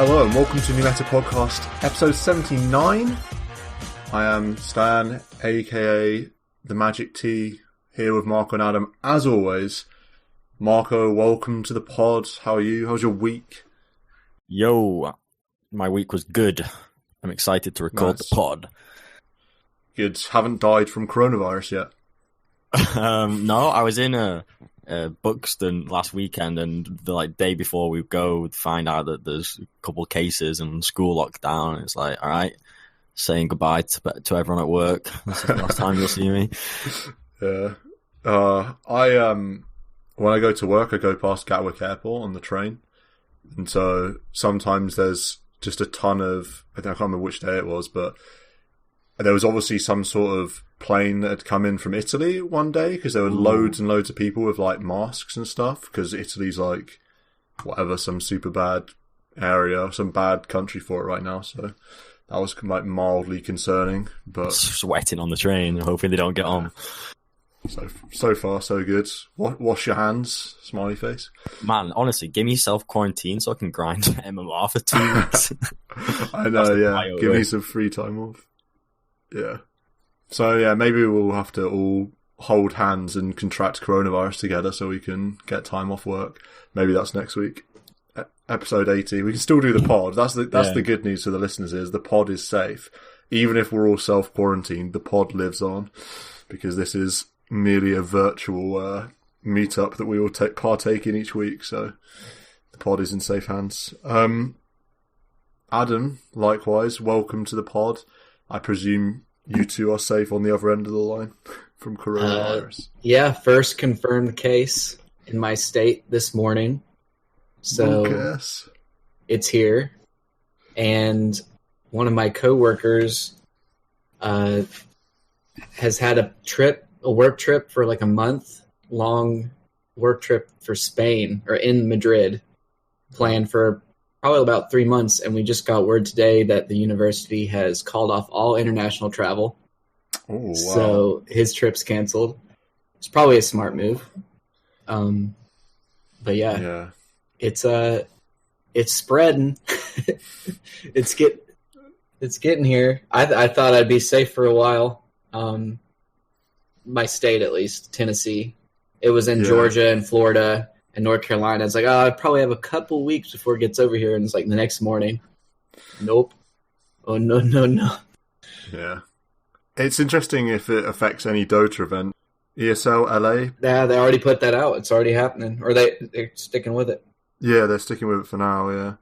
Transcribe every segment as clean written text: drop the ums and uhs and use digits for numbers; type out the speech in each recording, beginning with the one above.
Hello and welcome to New Meta Podcast, episode 79. I am Stan, aka The Magic T, here with Marco and Adam, as always. Marco, welcome to the pod. How are you? How's your week? Yo, my week was good. I'm excited to record the pod. Good. Haven't died from coronavirus yet? No, I was in Buxton last weekend, and the day before we go, we'd find out that there's a couple of cases and school locked down. It's like, all right, saying goodbye to everyone at work. This is the last time you'll see me. Yeah. When I go to work, I go past Gatwick Airport on the train, and so sometimes there's just a ton of, I can't remember which day it was, but there was obviously some sort of plane that had come in from Italy one day, because there were loads and loads of people with masks and stuff, because Italy's some super bad area, some bad country for it right now, so that was mildly concerning. But sweating on the train, hoping they don't get on. So far so good. Wash your hands, smiley face. Man, honestly, give me self-quarantine so I can grind MMR for 2 weeks. I know, yeah. Give me some free time off. Yeah. So yeah, maybe we'll have to all hold hands and contract coronavirus together so we can get time off work. Maybe that's next week. Episode 80. We can still do the pod. That's the good news to the listeners is the pod is safe. Even if we're all self-quarantined, the pod lives on, because this is merely a virtual meetup that we all partake in each week. So the pod is in safe hands. Adam, likewise, welcome to the pod. I presume you two are safe on the other end of the line from coronavirus. Yeah, first confirmed case in my state this morning. So it's here. And one of my coworkers has had a work trip for a month-long work trip for Spain, or in Madrid, planned for probably about 3 months, and we just got word today that the university has called off all international travel. Oh, wow. So his trip's canceled. It's probably a smart move. But yeah. It's spreading. It's getting here. I thought I'd be safe for a while. My state, at least, Tennessee. It was in Georgia and Florida and North Carolina. It's I probably have a couple weeks before it gets over here, and it's the next morning. Nope. Oh, no. Yeah. It's interesting if it affects any DotA event. ESL LA? Yeah, they already put that out. It's already happening. Or they're sticking with it. Yeah, they're sticking with it for now, yeah.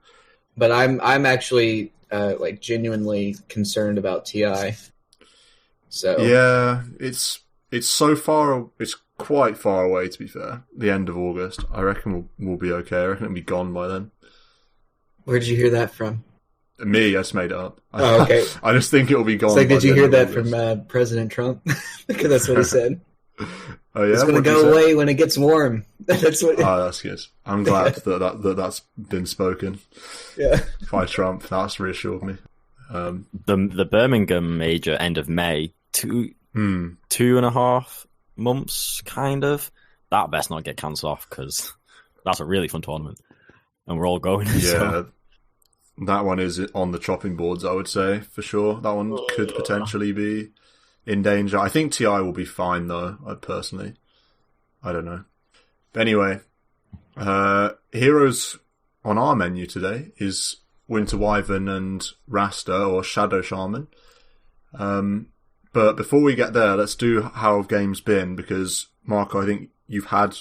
But I'm actually genuinely concerned about TI. So yeah, it's quite far away, to be fair. The end of August. I reckon we'll be okay. I reckon it'll be gone by then. Where did you hear that from? Me, I just made it up. Oh, okay. I just think it'll be gone. Did you hear that from President Trump? Because that's what he said. Oh yeah, it's going to go away when it gets warm. That's what. Oh, that's good. I'm glad that's been spoken. Yeah. By Trump. That's reassured me. The Birmingham major end of May, 2.5 months, kind of. That best not get cancelled off, because that's a really fun tournament, and we're all going. Yeah, so. That one is on the chopping boards, I would say, for sure. That one could potentially be in danger. I think TI will be fine, though, personally. I don't know. But anyway, heroes on our menu today is Winter Wyvern and Rasta, or Shadow Shaman. But before we get there, let's do how have games been, because, Marco, I think you've had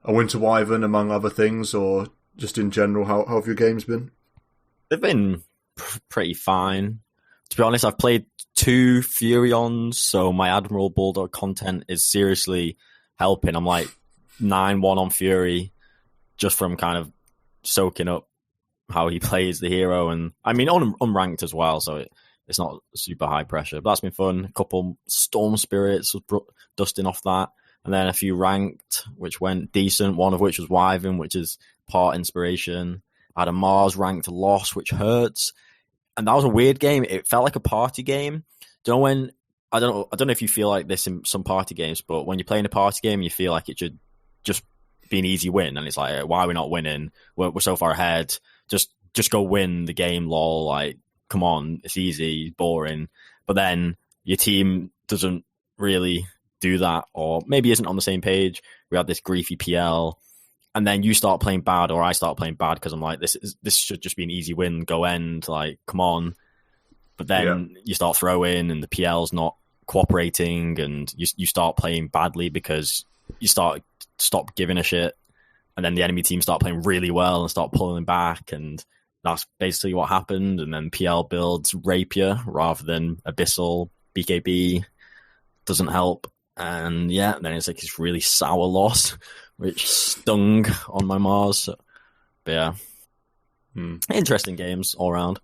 a Winter Wyvern among other things, or just in general, how have your games been? They've been pretty fine. To be honest, I've played 2 Furions, so my Admiral Bulldog content is seriously helping. I'm 9-1 on Fury, just from kind of soaking up how he plays the hero. And I mean, unranked as well, so it's not super high pressure. But that's been fun. A couple Storm Spirits, was dusting off that. And then a few ranked, which went decent, one of which was Wyvern, which is part inspiration. I had a Mars ranked loss, which hurts. And that was a weird game. It felt like a party game. I don't know if you feel like this in some party games, but when you're playing a party game, you feel like it should just be an easy win. And it's why are we not winning? We're so far ahead. Just just go win the game, lol. Like, come on, it's easy, boring. But then your team doesn't really do that, or maybe isn't on the same page. We have this griefy PL, and then you start playing bad, or I start playing bad because I'm like, this should just be an easy win, go end, like, come on. But then you start throwing, and the PL's not cooperating, and you start playing badly because you stop giving a shit, and then the enemy team start playing really well and start pulling back, and that's basically what happened. And then PL builds Rapier rather than Abyssal. BKB doesn't help, and then it's like this really sour loss, which stung on my Mars. But interesting games all around.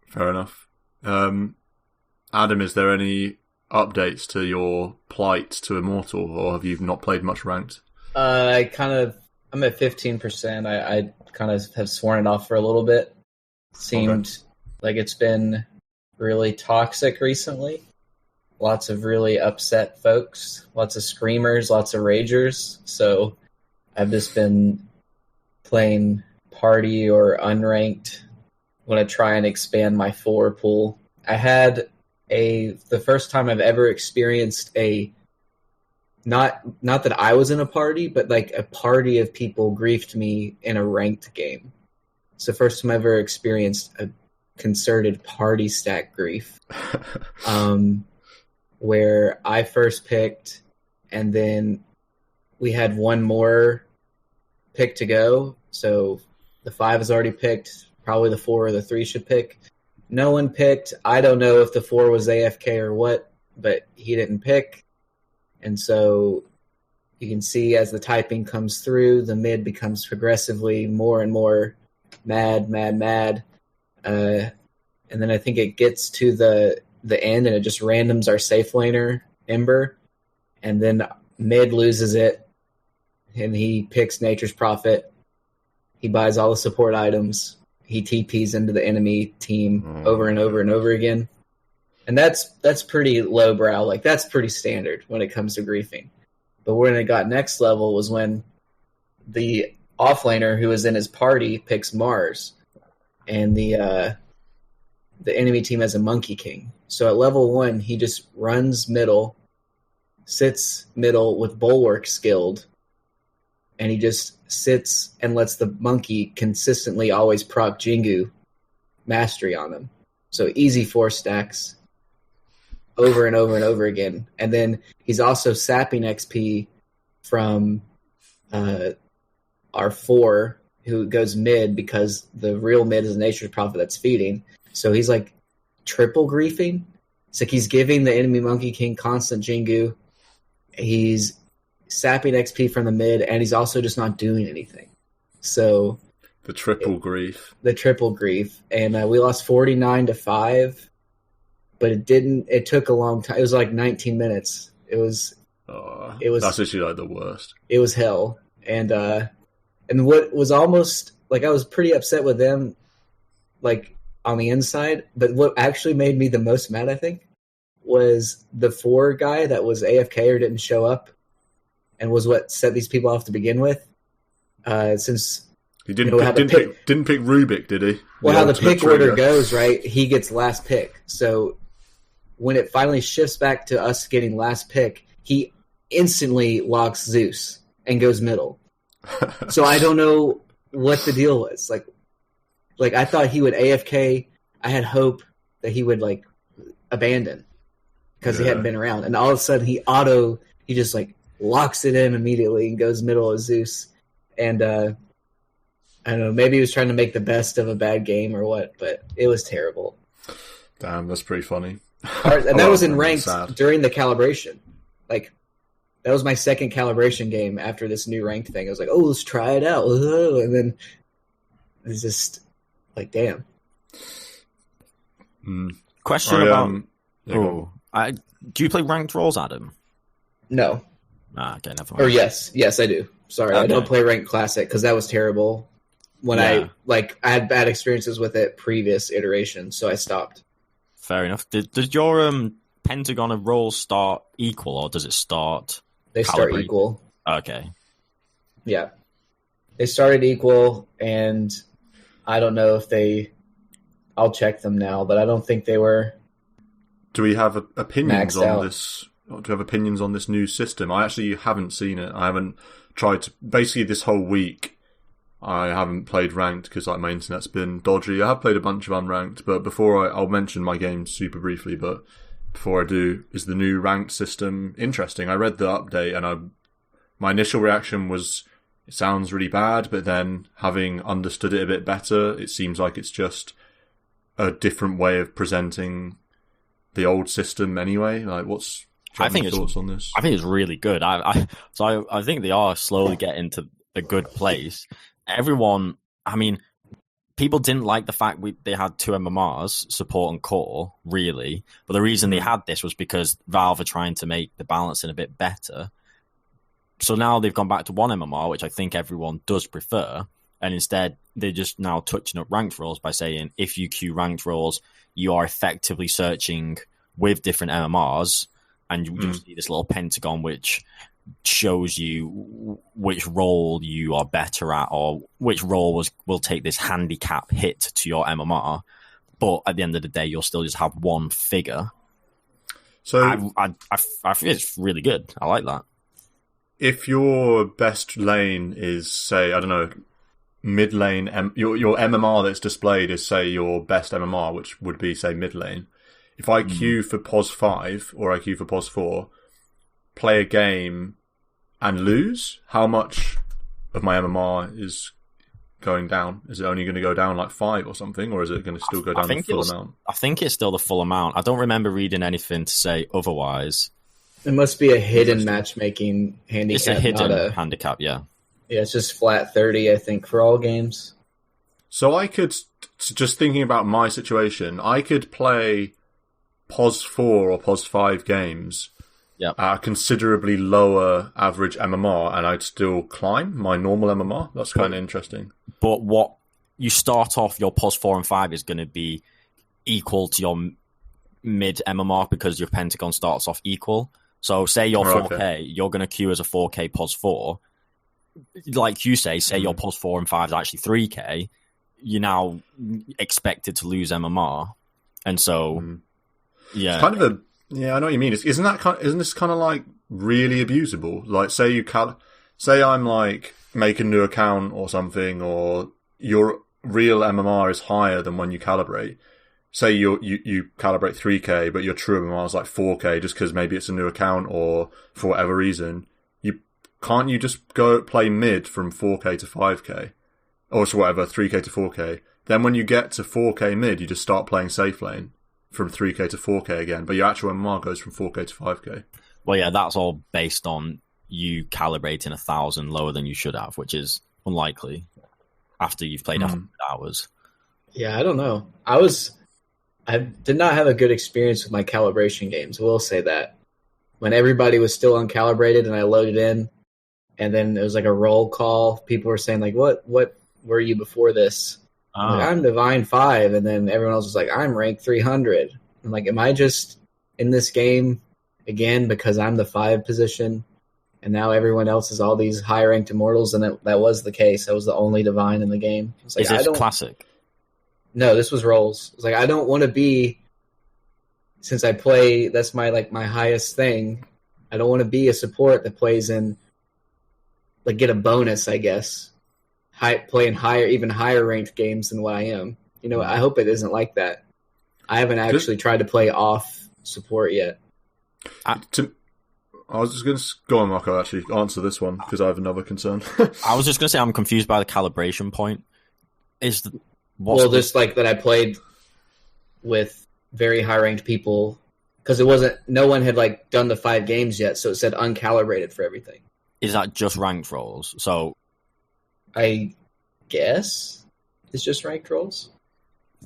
Fair enough. Adam, is there any updates to your plight to Immortal, or have you not played much ranked? I'm at 15%. I kind of have sworn it off for a little bit. Seemed like it's been really toxic recently. Lots of really upset folks, lots of screamers, lots of ragers. So I've just been playing party or unranked. I'm going to try and expand my 4 pool. I had the first time I've ever experienced not that I was in a party, but like a party of people griefed me in a ranked game. It's the first time I ever experienced a concerted party stack grief. Where I first picked, and then we had one more pick to go. So the 5 is already picked. Probably the 4 or the 3 should pick. No one picked. I don't know if the 4 was AFK or what, but he didn't pick. And so you can see as the typing comes through, the mid becomes progressively more and more mad. And then I think it gets to the end, and it just randoms our safe laner, Ember. And then mid loses it, and he picks Nature's Prophet. He buys all the support items. He TPs into the enemy team over and over and over again. And that's pretty lowbrow. Like, that's pretty standard when it comes to griefing. But when it got next level was when the offlaner who was in his party picks Mars, and the enemy team has a Monkey King. So at level 1, he just runs middle, sits middle with Bulwark skilled, and he just sits and lets the monkey consistently always proc Jingu mastery on him. So easy 4 stacks over and over and over again. And then he's also sapping XP from our 4, who goes mid, because the real mid is Nature's Prophet that's feeding. So he's like triple griefing. It's like he's giving the enemy Monkey King constant Jingu. He's sapping XP from the mid, and he's also just not doing anything. So the triple grief. And we lost 49-5, but it took a long time. It was like 19 minutes. It was that's actually like the worst. It was hell. And what was almost like, I was pretty upset with them, like, on the inside, but what actually made me the most mad, I think, was the 4 guy that was AFK or didn't show up, and was what set these people off to begin with. Since he didn't pick Rubik, did he? Well, how the pick order goes, right? He gets last pick. So when it finally shifts back to us getting last pick, he instantly locks Zeus and goes middle. So I don't know what the deal was. Like I thought he would AFK. I had hope that he would like abandon because he hadn't been around, and all of a sudden he just like locks it in immediately and goes middle of Zeus. And I don't know, maybe he was trying to make the best of a bad game or what, but it was terrible. Damn, that's pretty funny. And that was in ranked during the calibration. Like, that was my second calibration game after this new ranked thing. I was like, oh, let's try it out. And then it's just like, damn. Question about... do you play ranked roles, Adam? No. Okay, never mind. Or yes, I do. Sorry, okay. I don't play ranked classic because that was terrible. When I had bad experiences with it previous iterations, so I stopped. Fair enough. Does your Pentagon of roles start equal, or does it start? They start equal. Okay. Yeah, they started equal, and I don't know if they. I'll check them now, but I don't think they were. Do we have opinions maxed on out. this? Do we have opinions on this new system? I actually haven't seen it. I haven't tried to. Basically, this whole week, I haven't played ranked because like my internet's been dodgy. I have played a bunch of unranked, but I'll mention my games super briefly. But before I do, is the new ranked system interesting? I read the update and my initial reaction was it sounds really bad, but then having understood it a bit better, it seems like it's just a different way of presenting the old system anyway. Like, what's your thoughts on this? I think it's really good. I think they are slowly getting to a good place. Everyone, I mean, people didn't like the fact they had two MMRs, support and core, really. But the reason they had this was because Valve are trying to make the balancing a bit better. So now they've gone back to one MMR, which I think everyone does prefer. And instead, they're just now touching up ranked roles by saying if you queue ranked roles, you are effectively searching with different MMRs, and you see this little pentagon which shows you which role you are better at or which role will take this handicap hit to your MMR. But at the end of the day, you'll still just have one figure. So I think it's really good. I like that. If your best lane is, say, I don't know, mid lane, your MMR that's displayed is, say, your best MMR, which would be, say, mid lane. If I queue for POS 5 or I queue for POS 4, play a game and lose, how much of my MMR is going down? Is it only going to go down like 5 or something, or is it going to still go down the full amount? I think it's still the full amount. I don't remember reading anything to say otherwise. It must be a hidden matchmaking handicap. It's a hidden handicap, yeah. Yeah, it's just flat 30, I think, for all games. So I could, just thinking about my situation, I could play POS 4 or POS 5 games at a considerably lower average MMR, and I'd still climb my normal MMR. That's kind of interesting. But what you start off, your POS 4 and 5 is going to be equal to your mid MMR because your pentagon starts off equal. So say you're 4K, you're going to queue as a 4K POS 4. Like you say your POS 4 and 5 is actually 3K. You're now expected to lose MMR. And so, yeah. It's kind of I know what you mean. Isn't this kind of like really abusable? Like, say say I'm like make a new account or something, or your real MMR is higher than when you calibrate. Say you calibrate 3K, but your true MMR is like 4K just because maybe it's a new account or for whatever reason. Can't you just go play mid from 4K to 5K? Or so whatever, 3K to 4K. Then when you get to 4K mid, you just start playing safe lane from 3K to 4K again, but your actual MMR goes from 4K to 5K. Well, yeah, that's all based on you calibrating 1,000 lower than you should have, which is unlikely after you've played 100 hours. Yeah, I don't know. I did not have a good experience with my calibration games. I will say that. When everybody was still uncalibrated and I loaded in, and then it was like a roll call, people were saying like, what were you before this? Like, I'm Divine 5, and then everyone else was like, I'm rank 300. I'm like, am I just in this game again because I'm the 5 position, and now everyone else is all these high-ranked immortals? And that was the case. I was the only Divine in the game. It's like, is this classic? No, this was rolls. It's like, I don't want to be, since I play, that's my highest thing. I don't want to be a support that plays in, like, get a bonus, I guess. Playing even higher ranked games than what I am. You know, I hope it isn't like that. I haven't actually tried to play off support yet. I was just going to go on, Marco, actually answer this one because I have another concern. I was just going to say I'm confused by the calibration point. Just like that I played with very high ranked people because no one had like done the 5 games yet, so it said uncalibrated for everything. Is that just ranked roles? So I guess it's just ranked roles.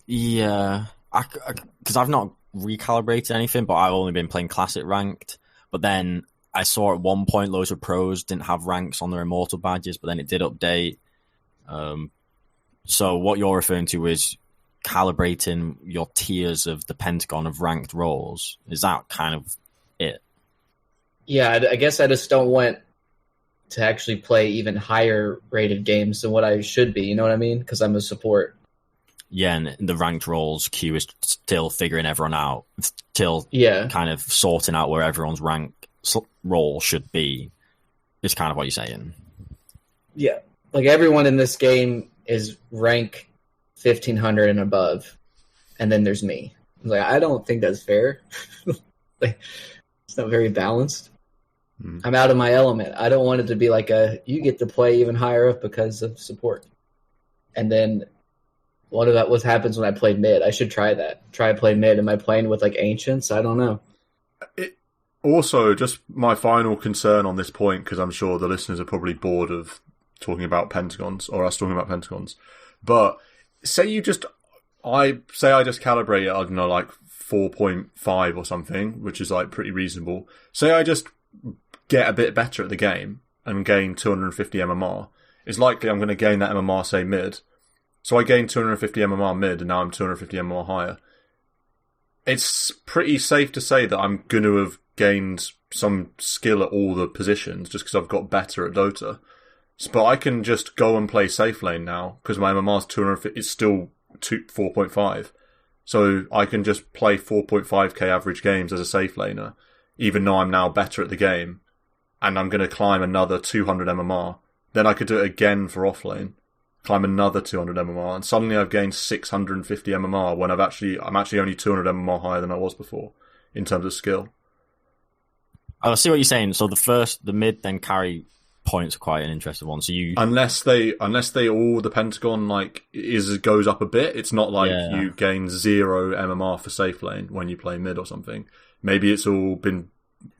Yeah, because I've not recalibrated anything, but I've only been playing classic ranked. But then I saw at one point loads of pros didn't have ranks on their immortal badges, but then it did update. So what you're referring to is calibrating your tiers of the pentagon of ranked roles. Is that kind of it? Yeah, I guess I just don't want to actually play even higher rated games than what I should be. You know what I mean? Because I'm a support. and the ranked roles queue is still figuring everyone out, still kind of sorting out where everyone's rank role should be, is kind of what you're saying. Yeah. Like, everyone in this game is rank 1500 and above, and then there's me. Like, I don't think that's fair. Like, it's not very balanced. I'm out of my element. I don't want it to be like you get to play even higher up because of support. And then what happens when I play mid? I should try that. Try to play mid. Am I playing with like ancients? I don't know. Also, just my final concern on this point, because I'm sure the listeners are probably bored of talking about pentagons, or us talking about pentagons. But say I just calibrate it, I don't know, like 4.5 or something, which is like pretty reasonable. Say I just get a bit better at the game and gain 250 MMR. It's likely I'm going to gain that MMR, say, mid. So I gain 250 MMR mid, and now I'm 250 MMR higher. It's pretty safe to say that I'm going to have gained some skill at all the positions just because I've got better at Dota. But I can just go and play safe lane now because my MMR's 250. It's still 4.5. So I can just play 4.5k average games as a safe laner, even though I'm now better at the game, and I'm going to climb another 200 MMR. Then I could do it again for offlane, climb another 200 MMR, and suddenly I've gained 650 MMR when I'm actually only 200 MMR higher than I was before in terms of skill. I see what you're saying. So the mid then carry points are quite an interesting one. So unless they all the pentagon goes up a bit, it's not like you gain 0 MMR for safe lane when you play mid or something. Maybe it's all been.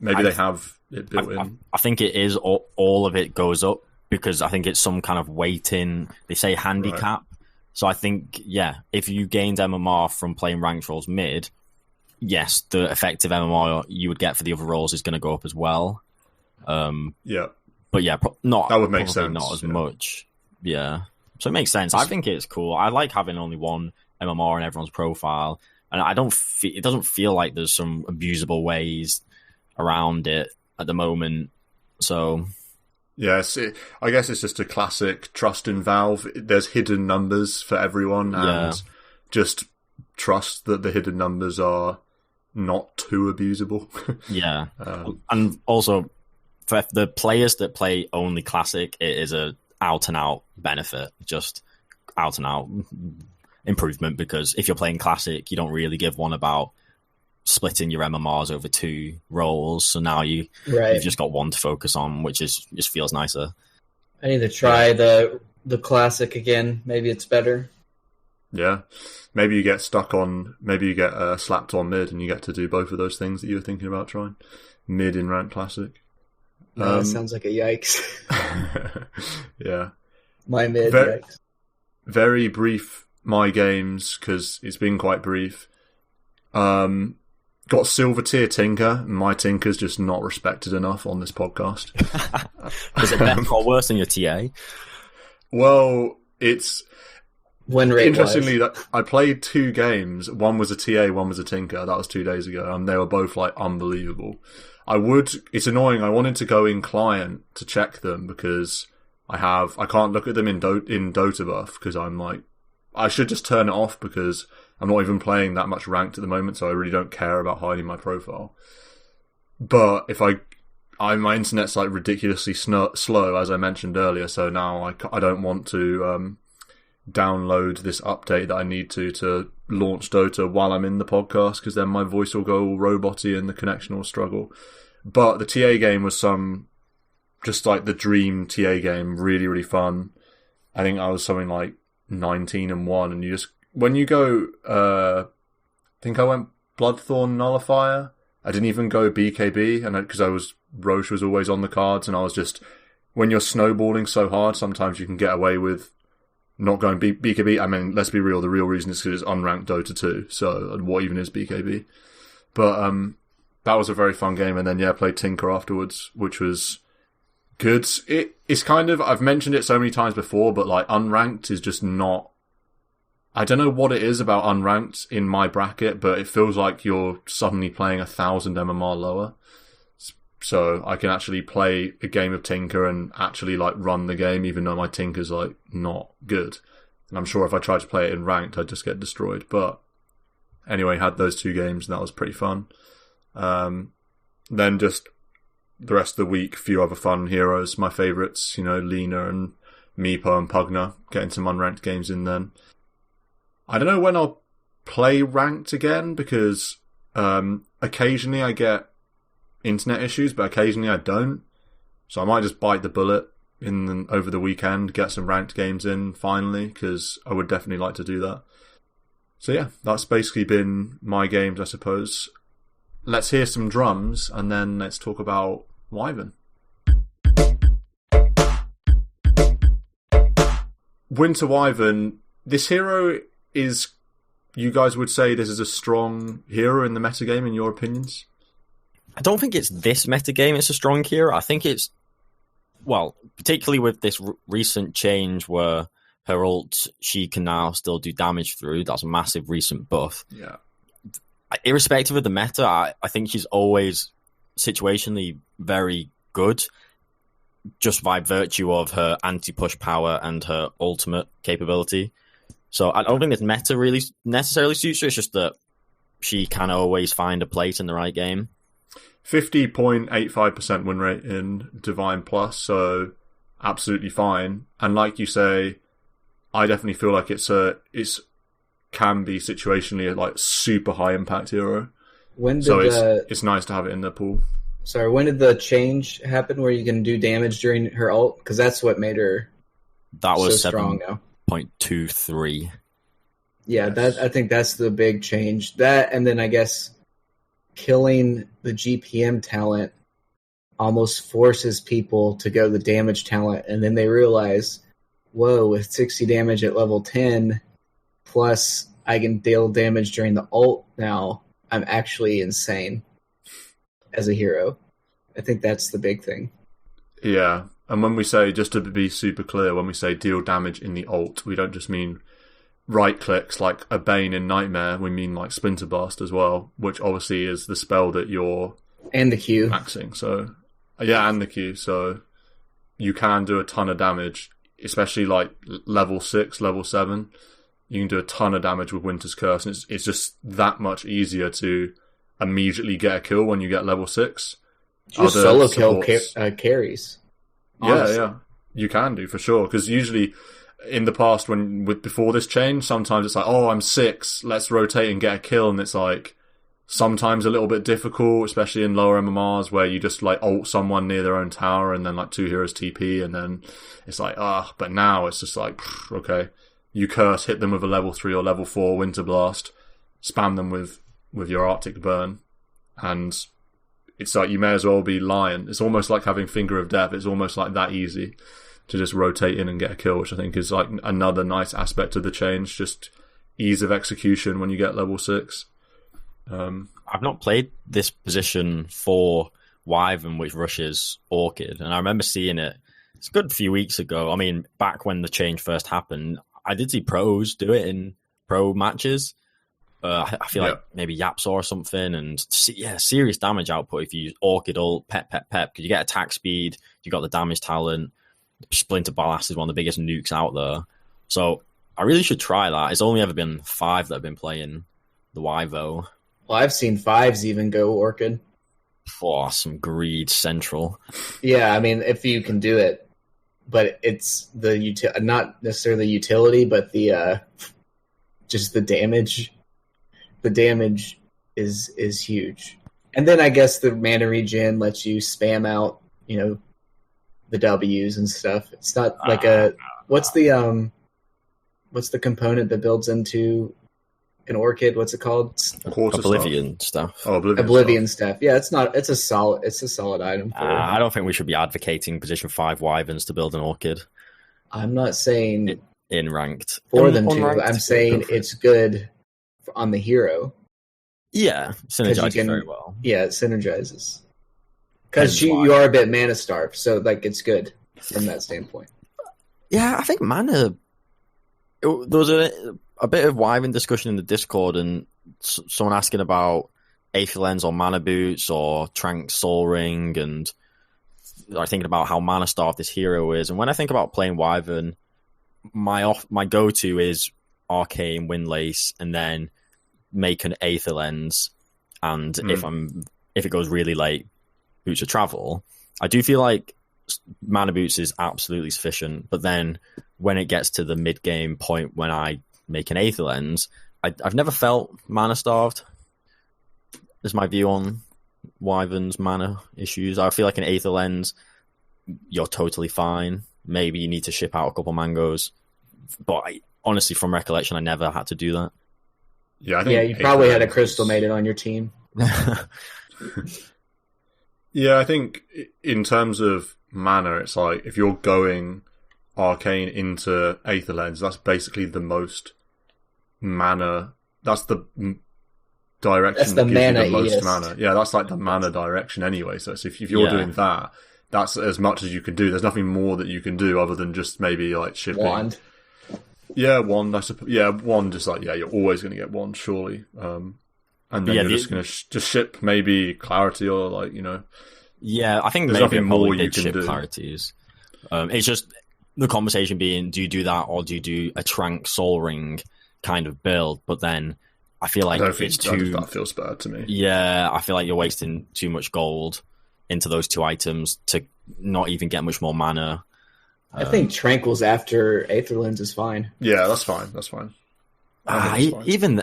Maybe they have it built in. I think it is all of it goes up because I think it's some kind of weighting. They say handicap. Right. So I think if you gained MMR from playing ranked roles mid, yes, the effective MMR you would get for the other roles is going to go up as well. But not that would make sense. Not as much. Yeah, so it makes sense. I think it's cool. I like having only one MMR in everyone's profile, and it doesn't feel like there's some abusable ways around it at the moment. So yes, I guess it's just a classic trust in Valve. There's hidden numbers for everyone, and just trust that the hidden numbers are not too abusable. And also, for the players that play only Classic, it is a out-and-out benefit, just out-and-out improvement, because if you're playing Classic, you don't really give one about splitting your MMRs over 2 roles, so now you've just got one to focus on, which just feels nicer. I need to try the Classic again. Maybe it's better. Yeah. Maybe you get slapped on mid and you get to do both of those things that you were thinking about trying. Mid in Rank Classic. That sounds like a yikes. Yeah. My mid, yikes. Very brief, my games, because it's been quite brief. Got Silver Tier Tinker, and my Tinker's just not respected enough on this podcast. Is it better or worse than your TA? Well, it's... Win rate interestingly, that I played 2 games. One was a TA, one was a Tinker. That was 2 days ago, and they were both unbelievable. It's annoying. I wanted to go in client to check them because I can't look at them in Dota buff because I'm I should just turn it off because I'm not even playing that much ranked at the moment, so I really don't care about hiding my profile. But if my internet's ridiculously slow, as I mentioned earlier, so now I don't want to download this update that I need to launch Dota while I'm in the podcast, because then my voice will go all roboty and the connection will struggle. But the TA game was just the dream TA game, really, really fun. I think I was something like 19-1, and you just, when you go, I think I went Bloodthorn Nullifier. I didn't even go BKB, and because Roche was always on the cards, and I was just, when you're snowballing so hard, sometimes you can get away with not going BKB. I mean, let's be real, the real reason is because it's unranked Dota 2, so what even is BKB? But that was a very fun game, and then played Tinker afterwards, which was good. It's kind of, I've mentioned it so many times before, but unranked is just not, I don't know what it is about unranked in my bracket, but it feels like you're suddenly playing 1,000 MMR lower. So I can actually play a game of Tinker and actually run the game, even though my Tinker's not good. And I'm sure if I tried to play it in ranked, I'd just get destroyed. But anyway, had those 2 games, and that was pretty fun. Then just the rest of the week, a few other fun heroes. My favourites, Lena and Meepo and Pugna, getting some unranked games in then. I don't know when I'll play ranked again, because occasionally I get internet issues, but occasionally I don't. So I might just bite the bullet over the weekend, get some ranked games in finally, because I would definitely like to do that. So yeah, that's basically been my games, I suppose. Let's hear some drums, and then let's talk about Wyvern. Winter Wyvern, this hero is, you guys would say this is a strong hero in the metagame, in your opinions? I don't think it's this metagame it's a strong hero. I think it's, well, particularly with this recent change where her ult, she can now still do damage through. That's a massive recent buff. Yeah. Irrespective of the meta, I think she's always situationally very good, just by virtue of her anti-push power and her ultimate capability. So I don't think this meta really necessarily suits her. It's just that she can always find a place in the right game. 50.85% win rate in Divine Plus, so absolutely fine. And like you say, I definitely feel like it's can be situationally a like super high impact hero. It's nice to have it in the pool. Sorry, when did the change happen where you can do damage during her ult? Because that's what made her so strong now. 0.23. Yeah, Yes. I think that's the big change. That, and then I guess killing the GPM talent almost forces people to go the damage talent, and then they realize, whoa, with 60 damage at level 10, plus I can deal damage during the ult now, I'm actually insane as a hero. I think that's the big thing. Yeah, and when we say, just to be super clear, when we say deal damage in the ult, we don't just mean right clicks like a Bane in Nightmare, we mean like Splinter Blast as well, which obviously is the spell that you're and the Q maxing. So yeah, and the Q. So you can do a ton of damage, especially like level 6, level 7. You can do a ton of damage with Winter's Curse, and it's just that much easier to immediately get a kill when you get level 6. Just solo kill carries. Honestly. Yeah, you can do for sure, because usually in the past, before this change, sometimes it's like, oh, I'm 6, let's rotate and get a kill, and it's like sometimes a little bit difficult, especially in lower MMRs where you just like ult someone near their own tower and then like 2 heroes TP, and then it's like, but now it's just like, okay, you curse, hit them with a level 3 or level 4 Winter Blast, spam them with your Arctic Burn, and it's like you may as well be Lion. It's almost like having Finger of Death. It's almost like that easy to just rotate in and get a kill, which I think is like another nice aspect of the change, just ease of execution when you get level 6. I've not played this position for Wyvern, which rushes Orchid, and I remember seeing it. It's a good few weeks ago. I mean, back when the change first happened, I did see pros do it in pro matches. I feel like maybe Yapsaw or something, and serious damage output if you use Orchid ult, pep, because you get attack speed, you got the damage talent. Splinter Blast is one of the biggest nukes out there. So I really should try that. It's only ever been 5 that have been playing the Wyvo. Well, I've seen 5s even go Orchid. Oh, some greed central. Yeah, I mean, if you can do it. But it's not necessarily the utility, but the just the damage. The damage is huge. And then I guess the mana regen lets you spam out, the W's and stuff. It's not like what's the component that builds into an Orchid? What's it called? Oblivion stuff. Oh, Oblivion stuff. Yeah, it's a solid item. I don't think we should be advocating position 5 Wyverns to build an Orchid. I'm not saying in ranked for them to. I'm saying it's good on the hero. Yeah, synergizes very well. Yeah, it synergizes. Because you are a bit mana starved, so like it's good from that standpoint. Yeah, I think mana. There was a bit of Wyvern discussion in the Discord, and someone asking about Aether Lens or Mana Boots or Trank Soul Ring, and I thinking about how mana starved this hero is. And when I think about playing Wyvern, my go-to is Arcane, Windlace, and then make an Aether Lens. And if it goes really late, Boots of Travel. I do feel like Mana Boots is absolutely sufficient, but then when it gets to the mid-game point when I make an Aether Lens, I've never felt mana starved. Is my view on Wyvern's mana issues. I feel like an Aether Lens, you're totally fine. Maybe you need to ship out a couple mangoes, but honestly, from recollection, I never had to do that. Yeah, I think you probably had a Crystal Maiden on your team. Yeah, I think in terms of mana, it's like if you're going Arcane into Aether Lens, that's basically the most mana. That's the direction that's the that gives mana you the most east. mana. Yeah, that's like the mana direction anyway. So if you're doing that, that's as much as you can do. There's nothing more that you can do other than just maybe like shipping. Wand. Yeah, wand. I suppose. Yeah, wand. Just like you're always going to get wand, surely. And then you're just going to just ship maybe Clarity or like Yeah, I think there's maybe nothing more did you can ship do. Clarities. It's just the conversation being, do you do that or do you do a Trank Soul Ring kind of build? But then I feel like that feels bad to me. Yeah, I feel like you're wasting too much gold into those two items to not even get much more mana. I think Tranquils after Aether Lens is fine. Yeah, that's fine. That's fine. Even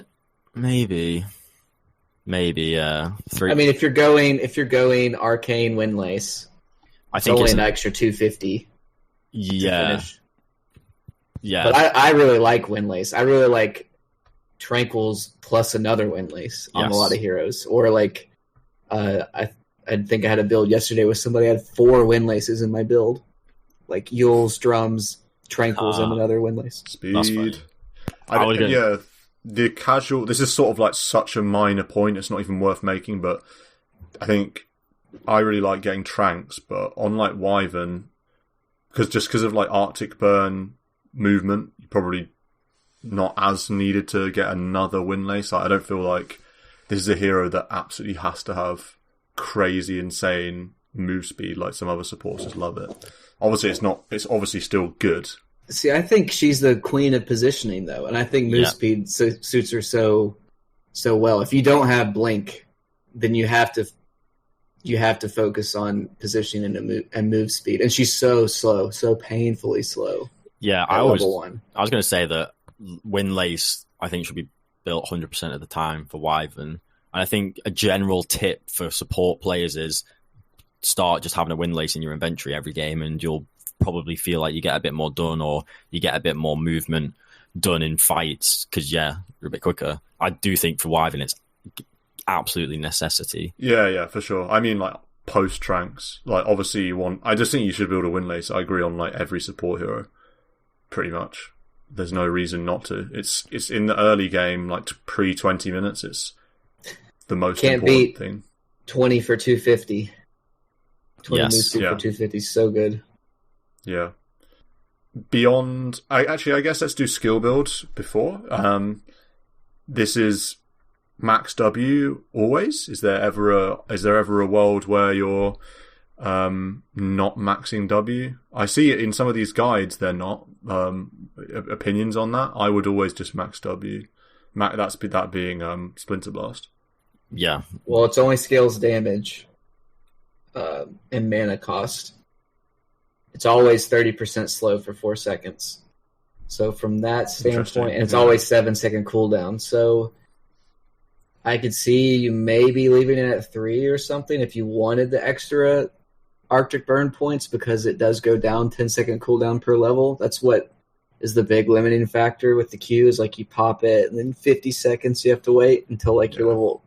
maybe three. I mean, if you're going Arcane Windlace, I think it's only it's an extra 250. Yeah. But I really like Windlace. I really like Tranquils plus another Windlace on a lot of heroes. Or like, I think I had a build yesterday with somebody had 4 Windlaces in my build. Like Yules, Drums, Tranquils, and another Windlace. Speed. The casual... This is sort of like such a minor point, it's not even worth making, but I think I really like getting Tranks, but on like Wyvern, because of like Arctic Burn movement, you're probably not as needed to get another Windlace. I don't feel like this is a hero that absolutely has to have crazy, insane move speed like some other supporters love it. Obviously, it's not. It's obviously still good. See, I think she's the queen of positioning, though, and I think move speed suits her so well. If you don't have Blink, then you have to focus on positioning and move speed, and she's so slow, so painfully slow. Yeah, I was going to say that Windlace, I think, should be built 100% of the time for Wyvern, and I think a general tip for support players is start just having a Windlace in your inventory every game, and you'll probably feel like you get a bit more done, or you get a bit more movement done in fights because you're a bit quicker. I do think for Wyvern it's absolutely necessity. Yeah, for sure. I mean, like post Tranks, like obviously you want. I just think you should build a Windlace. I agree on like every support hero, pretty much. There's no reason not to. It's in the early game, like pre 20 minutes. It's the most important thing. 20 for 250. 20 move speed for 250 is so good. Yeah. Beyond, I guess let's do skill build before. This is max W always. Is there ever a world where you're not maxing W? I see it in some of these guides. They're not. Opinions on that? I would always just max W. That being Splinter Blast. Yeah. Well, it's only scales damage. And mana cost. It's always 30% slow for 4 seconds. So from that standpoint, and it's always 7-second cooldown. So I could see you maybe leaving it at 3 or something if you wanted the extra Arctic Burn points, because it does go down 10-second cooldown per level. That's what is the big limiting factor with the Q, is like you pop it and then 50 seconds you have to wait until like you're level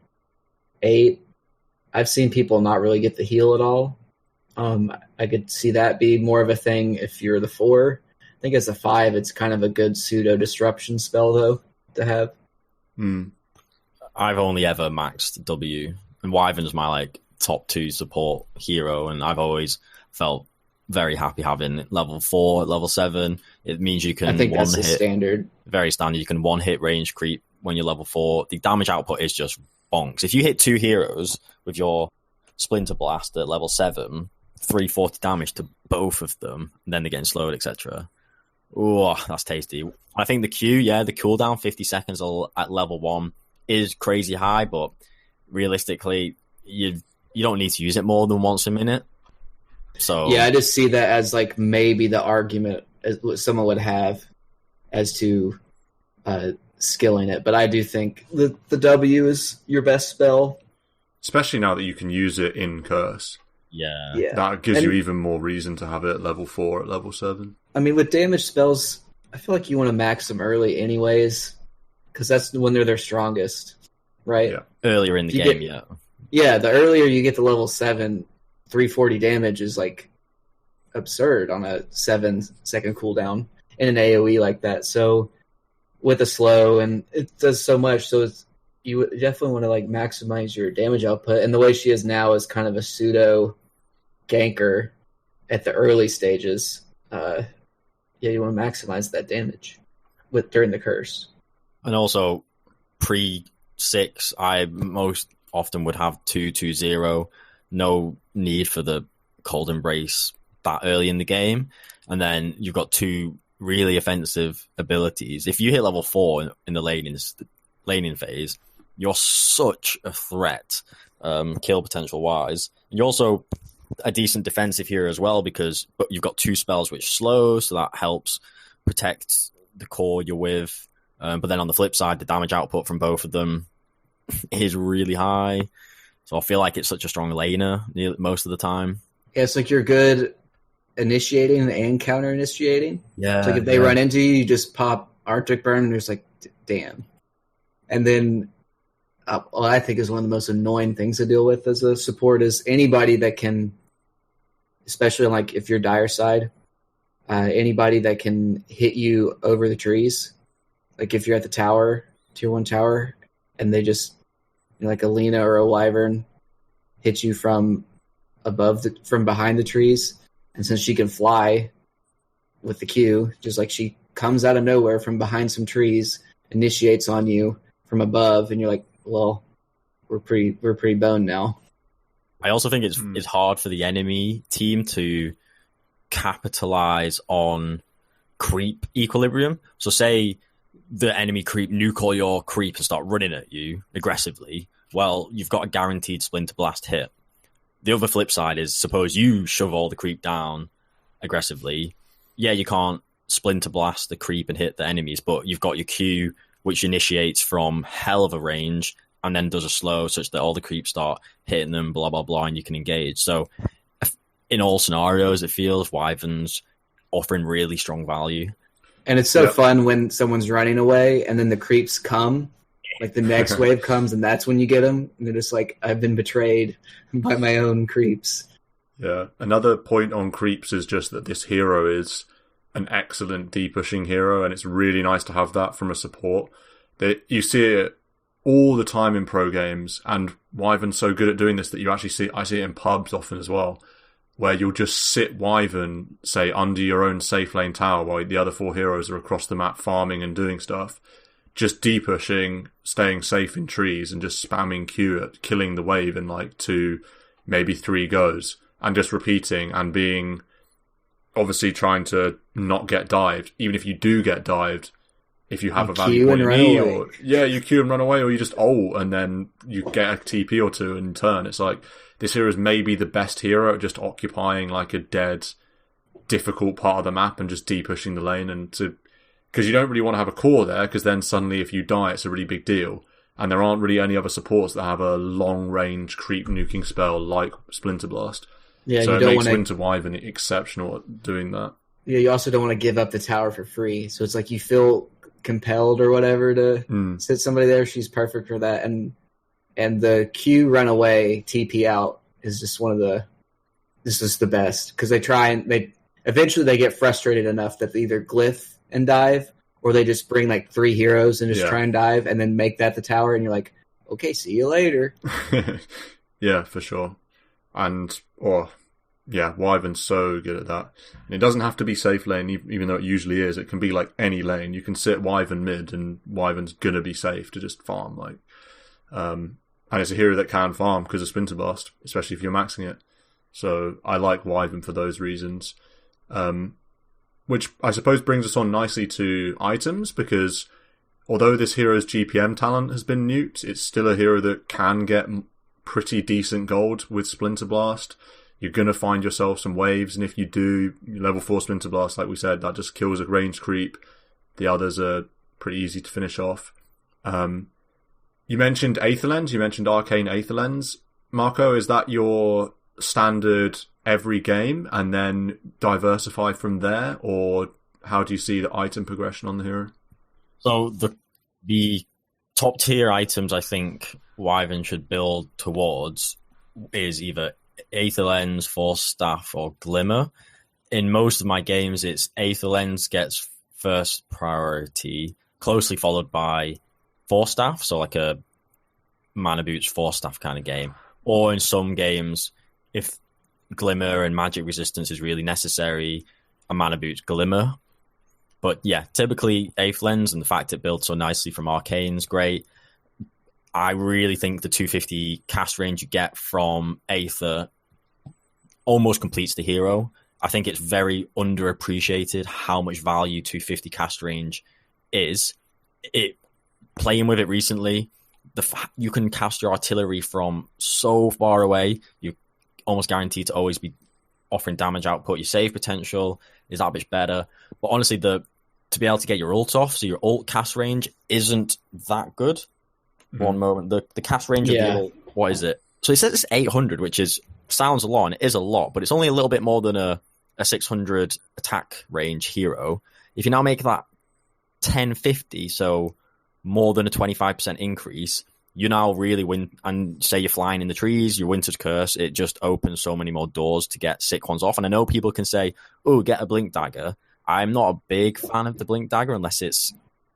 8. I've seen people not really get the heal at all. I could see that be more of a thing if you're the 4. I think as a 5, it's kind of a good pseudo disruption spell though to have. I've only ever maxed W, and Wyvern's my like top 2 support hero, and I've always felt very happy having level 4, level 7. It means you can. I think that's the standard. Very standard. You can 1-hit range creep when you're level 4. The damage output is just bonks. If you hit 2 heroes with your Splinter Blast at level 7, 340 damage to both of them, and then they're getting slowed, etc. Oh, that's tasty. I think the Q, the cooldown 50 seconds at level 1 is crazy high, but realistically, you don't need to use it more than once a minute. So yeah, I just see that as like maybe the argument someone would have as to skilling it, but I do think the W is your best spell, especially now that you can use it in Curse. Yeah. That gives you even more reason to have it at level 4, at level 7. I mean, with damage spells, I feel like you want to max them early anyways, because that's when they're their strongest, right? Yeah. Earlier in the game, Yeah, the earlier you get to level 7, 340 damage is like absurd on a 7-second cooldown in an AoE like that. So with a slow, and it does so much, so you definitely want to like maximize your damage output. And the way she is now is kind of a pseudo ganker at the early stages. You want to maximize that damage during the curse. And also, pre-6, I most often would have 2-2-0. No need for the Cold Embrace that early in the game. And then you've got 2 really offensive abilities. If you hit level 4 in the laning phase, you're such a threat, kill potential-wise. You're also a decent defensive hero as well, because you've got 2 spells which slow, so that helps protect the core you're with. But then on the flip side, the damage output from both of them is really high. So I feel like it's such a strong laner most of the time. Yeah, it's like you're good initiating and counter initiating. Yeah. It's like if they run into you, you just pop Arctic Burn, and there's like, damn. And then what I think is one of the most annoying things to deal with as a support is anybody that can, especially like if you're dire side, anybody that can hit you over the trees. Like if you're at the tower, tier 1 tower, and they just, like a Lena or a Wyvern hit you from behind the trees. And since she can fly with the Q, just like she comes out of nowhere from behind some trees, initiates on you from above, and you're like, well, we're pretty boned now. I also think it's hard for the enemy team to capitalize on creep equilibrium. So say the enemy creep nuke all your creep and start running at you aggressively. Well, you've got a guaranteed Splinter Blast hit. The other flip side is, suppose you shove all the creep down aggressively. Yeah, you can't Splinter Blast the creep and hit the enemies, but you've got your Q, which initiates from hell of a range and then does a slow such that all the creeps start hitting them, blah, blah, blah, and you can engage. So in all scenarios, it feels Wyvern's offering really strong value. And it's so fun when someone's running away and then the creeps come, like the next wave comes, and that's when you get them. And they're just like, I've been betrayed by my own creeps. Yeah. Another point on creeps is just that this hero is an excellent D-pushing hero, and it's really nice to have that from a support. You see it all the time in pro games, and Wyvern's so good at doing this that I see it in pubs often as well, where you'll just sit Wyvern, say, under your own safe lane tower while the other 4 heroes are across the map farming and doing stuff, just D-pushing, staying safe in trees, and just spamming Q at killing the wave in like 2, maybe 3 goes, and just repeating and being obviously trying to not get dived. Even if you do get dived, if you have a value point in E, or you Q and run away, or you just ult and then you get a TP or 2 in turn. It's like this hero is maybe the best hero at just occupying like a dead, difficult part of the map and just D-pushing the lane, and because you don't really want to have a core there, because then suddenly if you die, it's a really big deal. And there aren't really any other supports that have a long-range creep nuking spell like Splinter Blast. Yeah, so you it don't makes Winter Wyvern exceptional at doing that. Yeah, you also don't want to give up the tower for free. So it's like you feel compelled or whatever to sit somebody there. She's perfect for that. And the Q run away, TP out is just this is the best. Because eventually they get frustrated enough that they either glyph and dive, or they just bring like 3 heroes and just try and dive and then make that the tower, and you're like, okay, see you later. Yeah, for sure. And, Wyvern's so good at that. And it doesn't have to be safe lane, even though it usually is. It can be like any lane. You can sit Wyvern mid, and Wyvern's gonna be safe to just farm. And it's a hero that can farm because of Splinter Blast, especially if you're maxing it. So I like Wyvern for those reasons. which I suppose brings us on nicely to items, because although this hero's GPM talent has been nuked, it's still a hero that can get pretty decent gold with Splinter Blast. You're going to find yourself some waves, and if you do, level 4 Splinter Blast, like we said, that just kills a range creep. The others are pretty easy to finish off. You mentioned Aetherlens, you mentioned Arcane Aetherlens. Marco, is that your standard every game and then diversify from there, or how do you see the item progression on the hero? So the top tier items I think Wyvern should build towards is either Aetherlens, Force Staff, or Glimmer. In most of my games, it's Aetherlens gets first priority, closely followed by Force Staff, so like a Mana Boots Force Staff kind of game. Or in some games, if Glimmer and magic resistance is really necessary, a Mana Boots Glimmer. But yeah, typically Aetherlens, and the fact it builds so nicely from Arcane's great. I really think the 250 cast range you get from Aether almost completes the hero. I think it's very underappreciated how much value 250 cast range is. Playing with it recently, you can cast your artillery from so far away. You're almost guaranteed to always be offering damage output. Your save potential is that much better. But honestly, to be able to get your ult off, so your ult cast range isn't that good. Mm-hmm. One moment. The cast range of the ult, what is it? So it says it's 800, which sounds a lot, and it is a lot, but it's only a little bit more than a 600 attack range hero. If you now make that 1050, so more than a 25% increase, you now really win. And say you're flying in the trees, your Winter's Curse, it just opens so many more doors to get sick ones off. And I know people can say, oh, get a Blink Dagger. I'm not a big fan of the Blink Dagger unless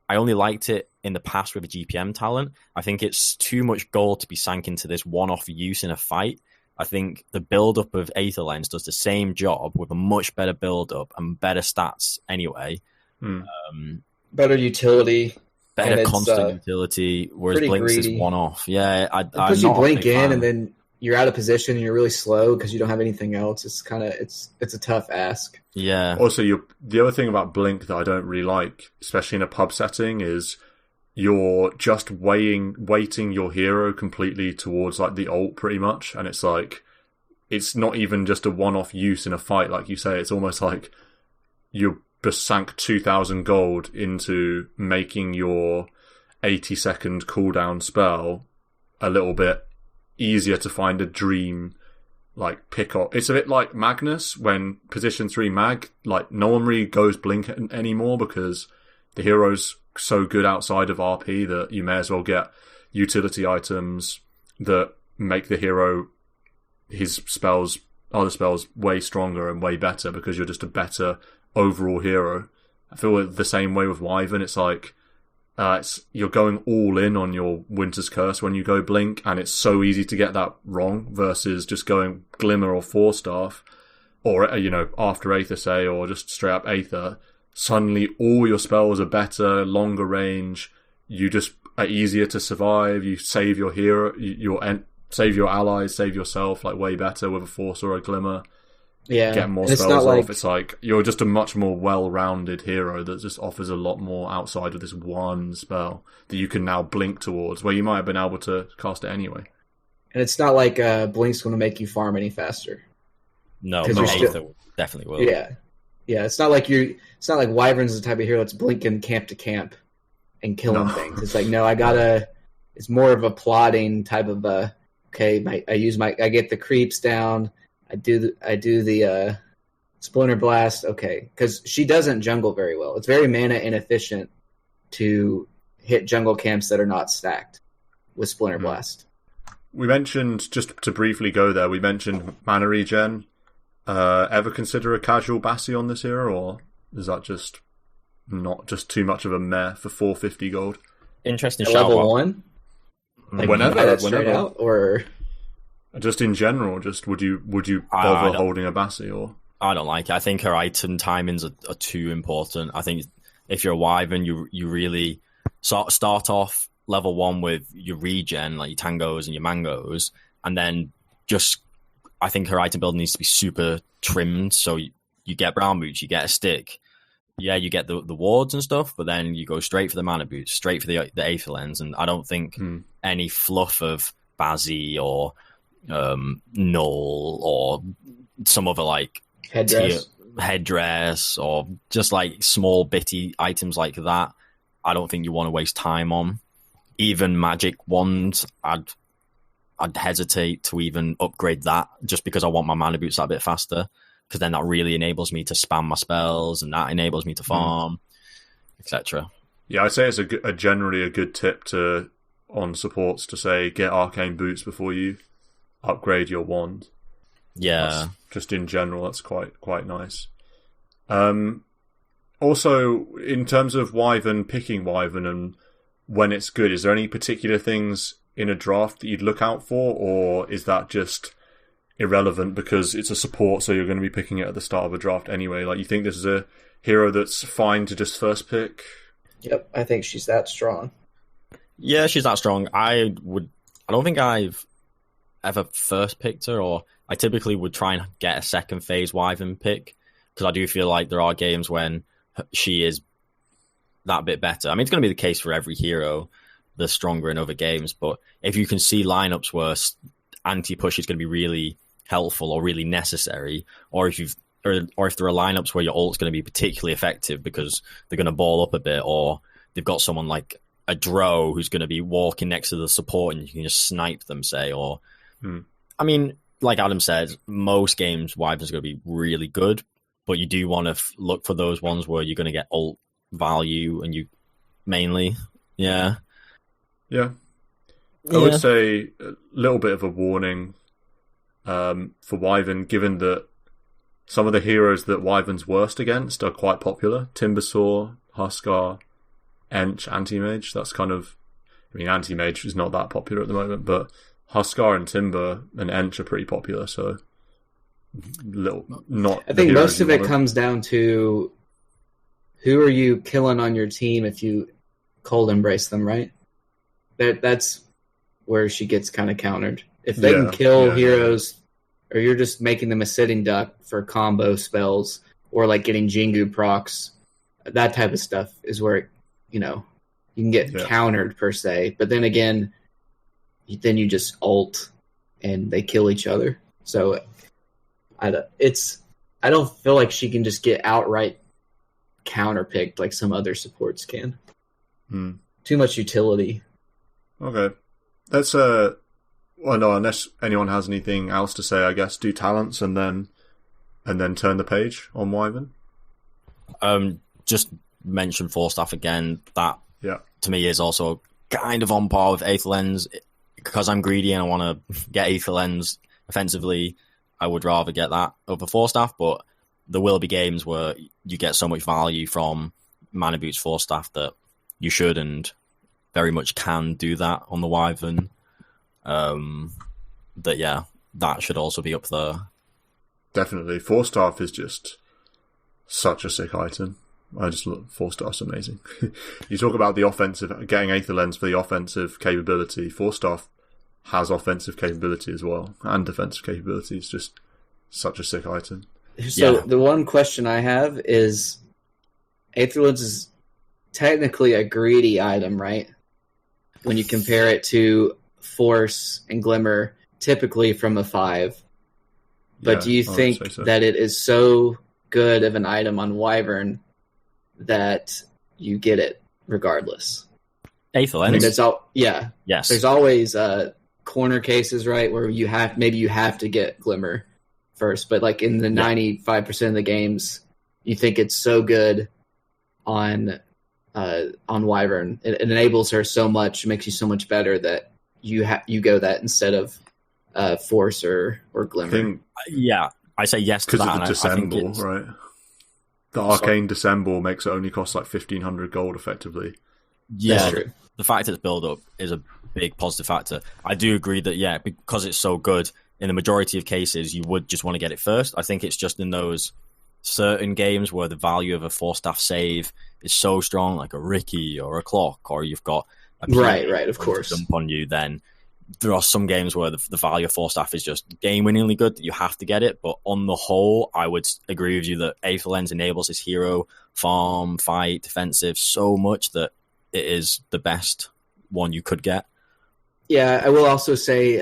I only liked it in the past with a GPM talent. I think it's too much gold to be sank into this one-off use in a fight. I think the build-up of Aetherlens does the same job with a much better build-up and better stats anyway. Better utility. Better constant utility, whereas Blinks greedy. is one-off. Yeah, because you blink in and then you're out of position and you're really slow because you don't have anything else. It's kind of it's a tough ask. Yeah. Also, the other thing about Blink that I don't really like, especially in a pub setting, is you're just weighting your hero completely towards like the ult pretty much, and it's like it's not even just a one-off use in a fight, like you say. It's almost like you just sank 2,000 gold into making your 80-second cooldown spell a little bit easier to find a dream like pick up. It's a bit like Magnus when position 3 mag, like no one really goes Blink anymore because the hero's so good outside of RP that you may as well get utility items that make the hero, his other spells way stronger and way better because you're just a better overall hero. I feel the same way with Wyvern. It's like you're going all in on your Winter's Curse when you go Blink, and it's so easy to get that wrong versus just going Glimmer or Force Staff, or after Aether, say, or just straight up Aether. Suddenly all your spells are better, longer range. You just are easier to survive. You save your hero, save your allies, save yourself like way better with a Force or a Glimmer. Yeah, get more spells off. It's like you're just a much more well-rounded hero that just offers a lot more outside of this one spell that you can now blink towards, where you might have been able to cast it anyway. And it's not like Blink's going to make you farm any faster. No, Aether definitely will. Yeah. It's not like Wyvern's the type of hero that's blinking camp to camp and killing things. It's like, no, it's more of a plotting type of I get the creeps down. I do the Splinter Blast, okay, because she doesn't jungle very well. It's very mana inefficient to hit jungle camps that are not stacked with Splinter Blast. We mentioned, just to briefly go there, we mentioned mana regen. Ever consider a casual Bassi on this hero, or is that just not just too much of a meh for 450 gold? Interesting at shout. Level 1? Like whenever. Out, or just in general, would you bother holding a Bassi, or? I don't like it. I think her item timings are too important. I think if you're a Wyvern, you really start off level 1 with your regen, like your Tangos and your Mangos, and then I think her item build needs to be super trimmed. So you get Brown Boots, you get a stick, yeah, you get the wards and stuff, but then you go straight for the mana boots, straight for the Aether Lens, and I don't think any fluff of Bazzi or Null or some other like headdress or just like small bitty items like that, I don't think you want to waste time on. Even magic wands, I'd hesitate to even upgrade that just because I want my mana boots that bit faster, because then that really enables me to spam my spells and that enables me to farm, etc. Yeah, I'd say it's generally a good tip on supports to say get arcane boots before you upgrade your wand. Yeah. That's, just in general, that's quite nice. Also, in terms of Wyvern, picking Wyvern and when it's good, is there any particular things in a draft that you'd look out for, or is that just irrelevant because it's a support, so you're going to be picking it at the start of a draft anyway? Like, you think this is a hero that's fine to just first pick? Yep, I think she's that strong. Yeah, she's that strong. I don't think I've ever first picked her, or I typically would try and get a second phase Wyvern pick, because I do feel like there are games when she is that bit better. I mean, it's going to be the case for every hero, the stronger in other games, but if you can see lineups where anti-push is going to be really helpful or really necessary, or if there are lineups where your ult's going to be particularly effective because they're going to ball up a bit, or they've got someone like a Drow who's going to be walking next to the support and you can just snipe them, say, or... I mean, like Adam said, most games Wyvern's going to be really good, but you do want to look for those ones where you're going to get ult value, and you mainly, yeah. I would say a little bit of a warning for Wyvern, given that some of the heroes that Wyvern's worst against are quite popular. Timbersaw, Huskar, Ench, Anti-Mage. That's kind of... I mean, Anti-Mage is not that popular at the moment, but Huskar and Timber and Ench are pretty popular, so... I think most of it comes down to who are you killing on your team if you cold embrace them, right? That's where she gets kind of countered. If they can kill heroes, or you're just making them a sitting duck for combo spells, or like getting Jingu procs, that type of stuff is where, you can get countered per se. But then again, then you just ult and they kill each other. So I don't feel like she can just get outright counterpicked like some other supports can. Too much utility. Okay. Let's well, no, unless anyone has anything else to say, I guess do talents and then turn the page on Wyvern. Just mention Forstaff again. That to me is also kind of on par with Aether Lens. Because I'm greedy and I want to get Aether Lens offensively, I would rather get that over Forstaff, but there will be games where you get so much value from Mana Boots Forstaff that you should and very much can do that on the Wyvern. That should also be up there. Definitely. Forstaff is just such a sick item. I just look, 4-star's amazing. You talk about the offensive, getting Aether Lens for the offensive capability. 4-star has offensive capability as well, and defensive capability. It's just such a sick item. So the one question I have is, Aether Lens is technically a greedy item, right? When you compare it to Force and Glimmer, typically from a 5. But do you think that it is so good of an item on Wyvern that you get it regardless? Aether Lens? I mean, there's yes. There's always corner cases, right, where you have to get Glimmer first, but like in the 95% of the games, you think it's so good on Wyvern. It enables her so much, makes you so much better that you go that instead of Force or Glimmer. I say yes to that. Because of the Dissemble, right? The Arcane Dissemble makes it only cost like 1,500 gold, effectively. Yeah, the fact it's build up is a big positive factor. I do agree that, because it's so good, in the majority of cases, you would just want to get it first. I think it's just in those certain games where the value of a 4-staff save is so strong, like a Ricky or a Clock, or you've got a right, of course, dump on you, then there are some games where the value of 4-staff is just game-winningly good that you have to get it. But on the whole, I would agree with you that Aether Lens enables this hero farm, fight, defensive so much that it is the best one you could get. Yeah, I will also say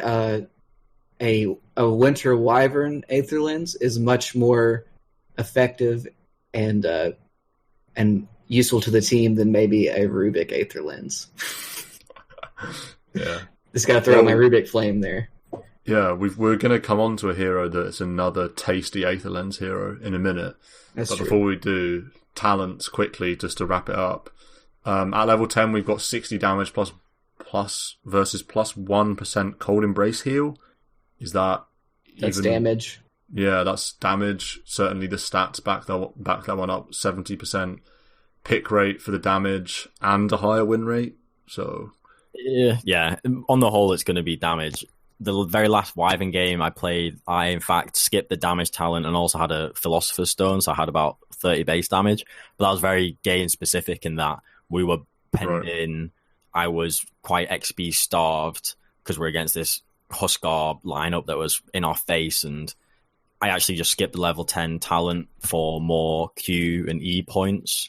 a Winter Wyvern Aether Lens is much more effective and useful to the team than maybe a Rubik Aether Lens. Yeah. Just got to throw my Rubik Flame there. Yeah, we're going to come on to a hero that's another tasty Aether Lens hero in a minute. That's but true. Before we do, talents quickly, just to wrap it up. At level 10, we've got 60 damage plus versus plus 1% Cold Embrace heal. Is that That's even damage. Yeah, that's damage. Certainly the stats back that one up. 70% pick rate for the damage and a higher win rate. So yeah. On the whole, it's going to be damage. The very last Wyvern game I played, I in fact skipped the damage talent and also had a Philosopher's Stone, so I had about 30 base damage. But that was very game specific in that we were penned in. I was quite XP starved because we're against this Huskar lineup that was in our face, and I actually just skipped the level 10 talent for more Q and E points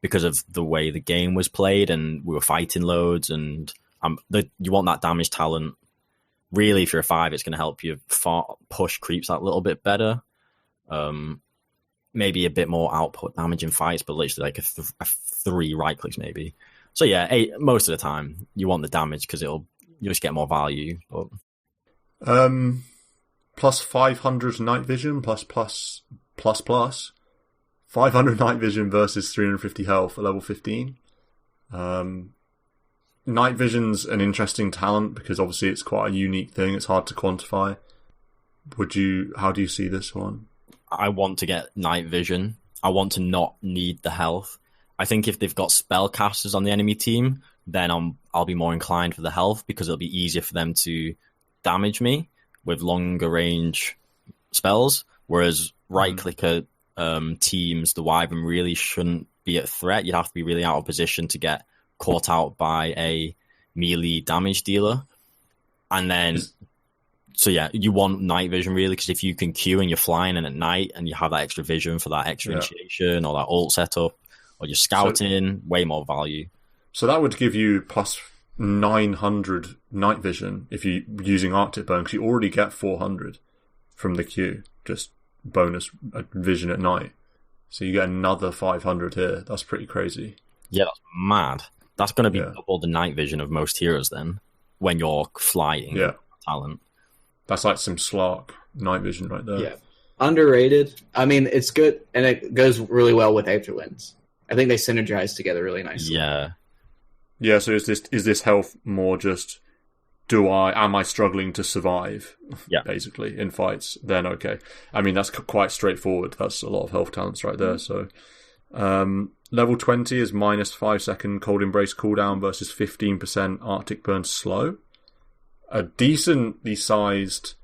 because of the way the game was played, and we were fighting loads, and you want that damage talent. Really, if you're a 5, it's going to help you push creeps that little bit better. Maybe a bit more output damage in fights, but literally like a 3 right clicks maybe. So yeah, 8, most of the time you want the damage because you just get more value. But plus 500 night vision plus 500 night vision versus 350 health at level 15. Night vision's an interesting talent because obviously it's quite a unique thing. It's hard to quantify. How do you see this one? I want to get night vision. I want to not need the health. I think if they've got spellcasters on the enemy team, then I'll be more inclined for the health because it'll be easier for them to damage me with longer range spells. Whereas right clicker teams, the Wyvern really shouldn't be a threat. You'd have to be really out of position to get caught out by a melee damage dealer. And then, so yeah, you want night vision really, because if you can queue and you're flying in at night and you have that extra vision for that extra initiation or that ult setup, or you're scouting, way more value. So that would give you plus 900 night vision if you're using Arctic Burn, because you already get 400 from the queue, just bonus vision at night. So you get another 500 here. That's pretty crazy. Yeah, that's mad. That's going to be double the night vision of most heroes then, when you're flying talent. That's like some Slark night vision right there. Yeah. Underrated. I mean, it's good, and it goes really well with Aether Lens. I think they synergize together really nicely. Yeah. Yeah, so is this health more just, am I struggling to survive, basically, in fights? Then okay. I mean, that's quite straightforward. That's a lot of health talents right there, so... level 20 is minus 5 second Cold Embrace cooldown versus 15% Arctic Burn slow. A decently sized,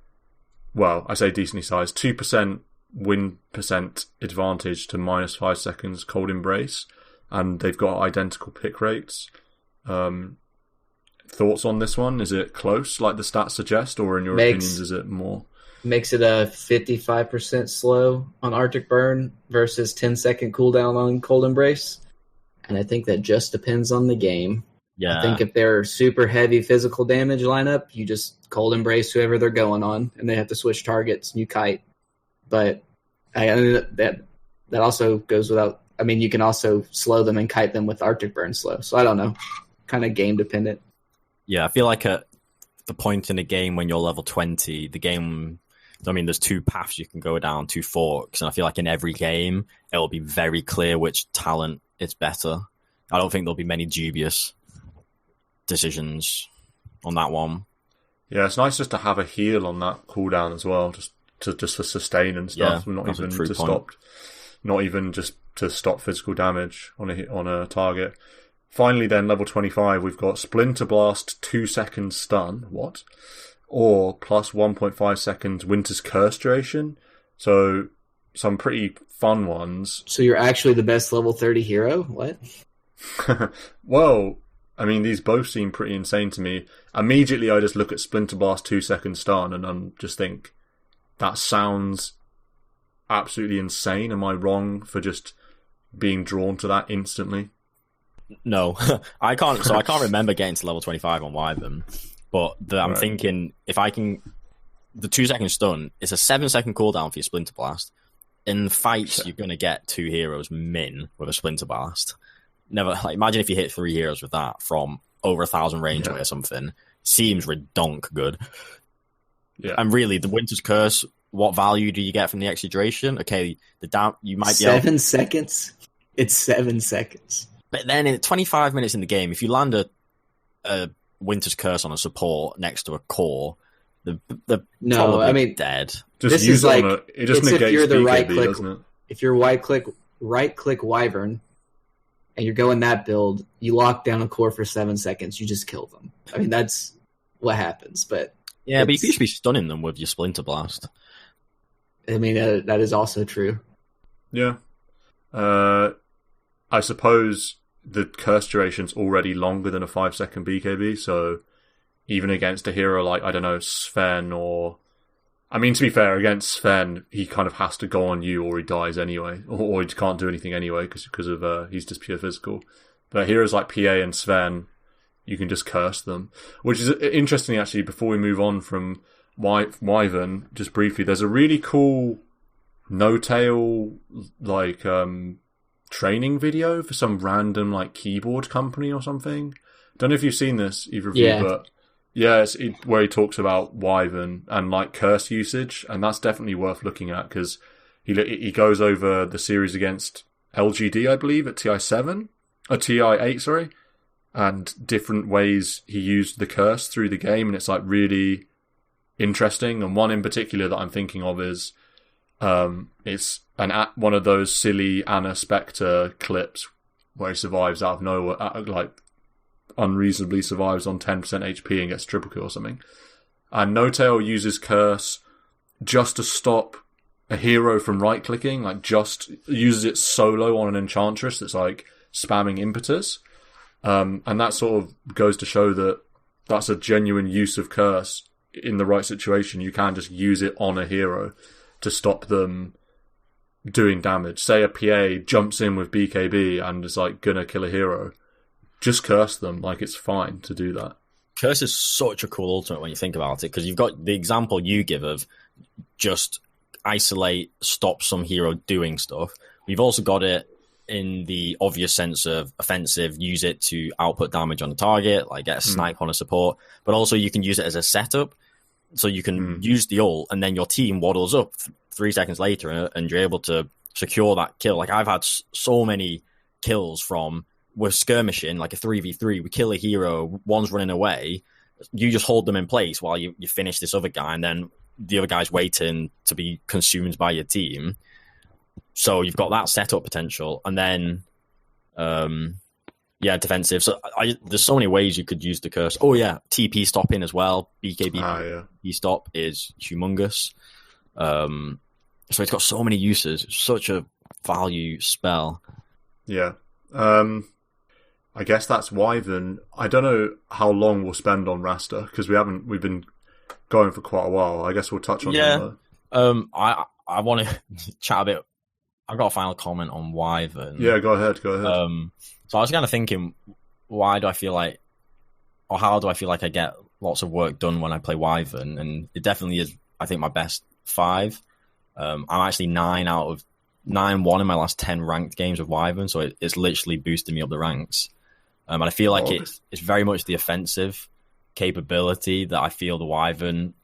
well, I say decently sized, 2% win percent advantage to minus 5 seconds Cold Embrace, and they've got identical pick rates. Thoughts on this one? Is it close, like the stats suggest, or in your opinions, is it more? Makes it a 55% slow on Arctic Burn versus 10-second cooldown on Cold Embrace. And I think that just depends on the game. Yeah. I think if they're super heavy physical damage lineup, you just Cold Embrace whoever they're going on, and they have to switch targets, and you kite. But that also goes without... I mean, you can also slow them and kite them with Arctic Burn slow. So I don't know. Kind of game dependent. Yeah, I feel like at the point in the game when you're level 20, the game... I mean, there's 2 paths you can go down, 2 forks, and I feel like in every game, it'll be very clear which talent is better. I don't think there'll be many dubious decisions on that one. Yeah, it's nice just to have a heal on that cooldown as well, just for sustain and stuff, not even just to stop physical damage on a target. Finally, then level 25, we've got Splinter Blast 2 seconds stun. What? Or plus 1.5 seconds Winter's Curse duration. So some pretty fun ones. So you're actually the best level 30 hero? What? Well, I mean, these both seem pretty insane to me. Immediately, I just look at Splinter Blast 2 second stun and just think, that sounds absolutely insane. Am I wrong for just being drawn to that instantly? No, I can't. So I can't remember getting to level 25 on Wyvern, but I'm thinking if I can, the 2-second stun, it's a 7-second cooldown for your Splinter Blast. In fights, you're gonna get 2 heroes min with a Splinter Blast. Never like imagine if you hit 3 heroes with that from over 1,000 range away or something. Seems redonk good. Yeah, and really, the Winter's Curse. What value do you get from the extra duration? Okay, you might be 7 seconds. It's 7 seconds. But then in 25 minutes in the game, if you land a Winter's Curse on a support next to a core, they're probably dead. Just use it like it just negates if you're the BKB, right click, doesn't it? If you're right click Wyvern, and you're going that build, you lock down a core for 7 seconds, you just kill them. I mean, that's what happens. But yeah, but you could just be stunning them with your Splinter Blast. I mean, that is also true. Yeah. I suppose the curse duration's already longer than a 5-second BKB, so even against a hero like, I don't know, Sven or... I mean, to be fair, against Sven, he kind of has to go on you or he dies anyway, or he can't do anything anyway because of he's just pure physical. But heroes like PA and Sven, you can just curse them. Which is interesting, actually, before we move on from Wyvern, just briefly, there's a really cool no-tail, like, training video for some random, like, keyboard company or something. Don't know if you've seen this, either of you, but yeah, it's where he talks about Wyvern and, like, curse usage, and that's definitely worth looking at, because he goes over the series against LGD, I believe, at TI8, sorry, and different ways he used the curse through the game, and it's, like, really interesting. And one in particular that I'm thinking of is it's one of those silly Anna Spectre clips where he survives out of nowhere, like unreasonably survives on 10% HP and gets triple kill or something. And No-Tail uses curse just to stop a hero from right-clicking, like just uses it solo on an enchantress that's like spamming impetus. And that sort of goes to show that that's a genuine use of curse. In the right situation, you can just use it on a hero to stop them doing damage. Say a PA jumps in with BKB and is like gonna kill a hero. Just curse them, like it's fine to do that. Curse is such a cool ultimate when you think about it, because you've got the example you give of just isolate, stop some hero doing stuff. We've also got it in the obvious sense of offensive, use it to output damage on a target, like get a snipe on a support, but also you can use it as a setup. So you can use the ult, and then your team waddles up 3 seconds later, and you're able to secure that kill. Like, I've had so many kills from, we're skirmishing, like a 3v3, we kill a hero, one's running away, you just hold them in place while you finish this other guy, and then the other guy's waiting to be consumed by your team. So you've got that setup potential, and then... defensive. So there's so many ways you could use the curse. Oh yeah, TP stopping as well. BKB TP stop is humongous. So it's got so many uses. It's such a value spell. Yeah. I guess that's Wyvern. I don't know how long we'll spend on Rasta, because we've been going for quite a while. I guess we'll touch on him though. I want to chat a bit. I've got a final comment on Wyvern. Yeah, go ahead. So I was kind of thinking, how do I feel like I get lots of work done when I play Wyvern? And it definitely is, I think, my best 5. I'm actually 9-1 in my last 10 ranked games of Wyvern, so it's literally boosted me up the ranks. And I feel like it's very much the offensive capability that I feel the Wyvern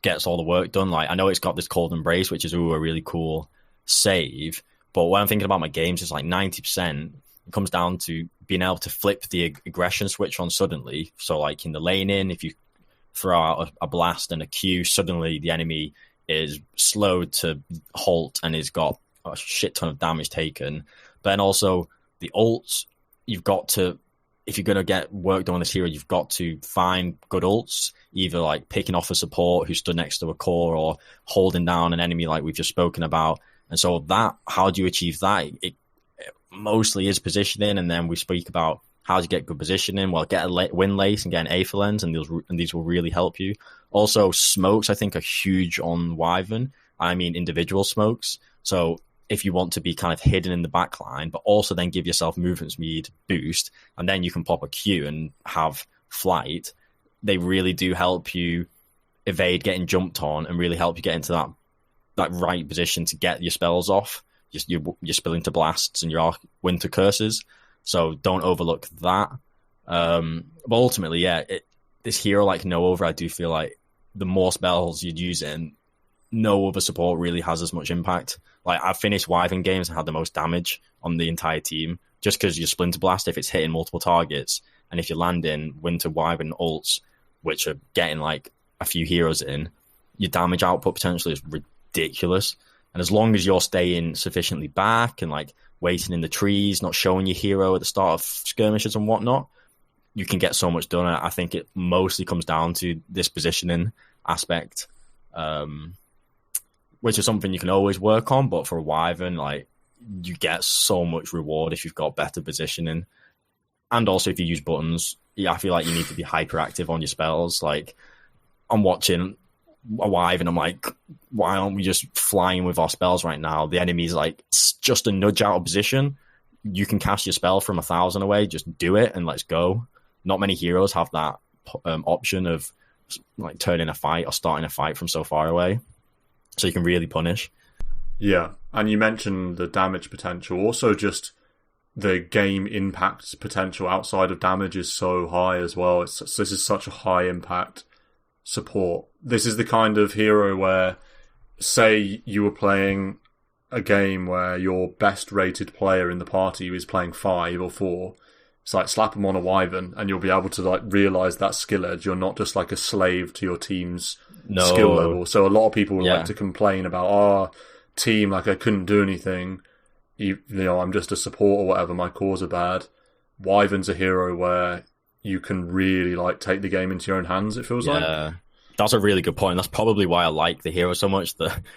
gets all the work done. Like, I know it's got this Cold Embrace, which is a really cool save, but when I'm thinking about my games, it's like 90%. It comes down to being able to flip the aggression switch on suddenly. So, like in the lane in, if you throw out a blast and a Q, suddenly the enemy is slowed to halt and has got a shit ton of damage taken. But then also the ults, you've got to, if you're going to get work done on this hero, you've got to find good ults, either like picking off a support who stood next to a core or holding down an enemy like we've just spoken about. And so how do you achieve that? It mostly is positioning, and then we speak about how to get good positioning. Well, get a win lace and get an Aether Lens, and these will really help you. Also, smokes, I think, are huge on Wyvern. I mean, individual smokes. So if you want to be kind of hidden in the back line, but also then give yourself movement speed boost, and then you can pop a Q and have flight. They really do help you evade getting jumped on and really help you get into that right position to get your spells off, your spilling to blasts and your winter curses. So don't overlook that. But ultimately, yeah, this hero like no over, I do feel like the more spells you'd use it, and no other support really has as much impact. Like, I've finished Wyvern games and had the most damage on the entire team just because your Splinter Blast, if it's hitting multiple targets, and if you're landing Winter Wyvern ults, which are getting like a few heroes in, your damage output potentially is ridiculous. And as long as you're staying sufficiently back and like waiting in the trees, not showing your hero at the start of skirmishes and whatnot, you can get so much done. I think it mostly comes down to this positioning aspect, which is something you can always work on. But for a Wyvern, like, you get so much reward if you've got better positioning. And also if you use buttons, I feel like you need to be hyperactive on your spells. Like, I'm watching a Wyvern, I'm like, why aren't we just flying with our spells right now? The enemy's like just a nudge out of position. You can cast your spell from 1,000 away, just do it and let's go. Not many heroes have that option of like turning a fight or starting a fight from so far away. So you can really punish. Yeah, and you mentioned the damage potential. Also, just the game impact potential outside of damage is so high as well. This is such a high impact support. This is the kind of hero where, say you were playing a game where your best rated player in the party is playing 5 or 4. It's like, slap them on a Wyvern and you'll be able to like realise that skill edge. You're not just like a slave to your team's skill level. So a lot of people like to complain about, team, like I couldn't do anything. You know, I'm just a support or whatever, my cores are bad. Wyvern's a hero where you can really like take the game into your own hands, it feels like. That's a really good point. That's probably why I like the hero so much,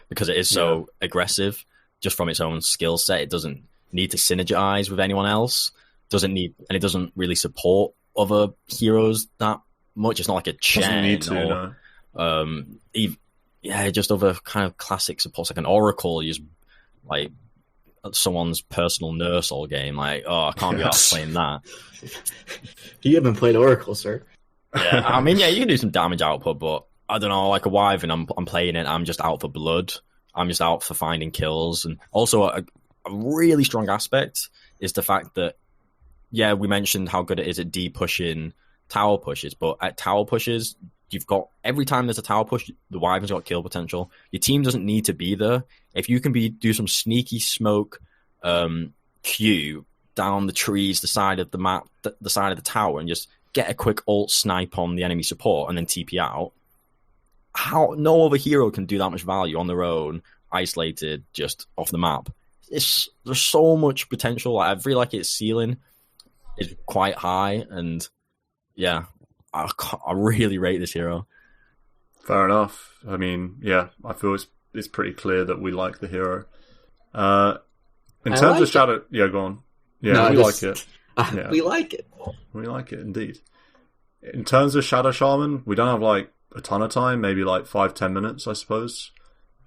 because it is so aggressive just from its own skill set. It doesn't need to synergize with anyone else. And it doesn't really support other heroes that much. It's not like a Chen. Doesn't need to, no. Just other kind of classic supports, like an Oracle. You just like someone's personal nurse all game. Like, I can't be out playing that. You haven't played Oracle, sir. Yeah, I mean, you can do some damage output, but I don't know, like a Wyvern, I'm playing it, I'm just out for blood. I'm just out for finding kills. And also a really strong aspect is the fact that, we mentioned how good it is at de-pushing tower pushes, but at tower pushes, you've got, every time there's a tower push, the Wyvern's got kill potential. Your team doesn't need to be there. If you can do some sneaky smoke Q down the trees, the side of the map, the side of the tower, and just get a quick ult snipe on the enemy support and then TP out, how no other hero can do that much value on their own, isolated, just off the map. There's so much potential. I feel like its ceiling is quite high, and I really rate this hero. Fair enough. I mean, I feel it's pretty clear that we like the hero. In terms of Shadow... Yeah, go on. Yeah, we like it. We like it. We like it, indeed. In terms of Shadow Shaman, we don't have like a ton of time, maybe like 5-10 minutes, I suppose.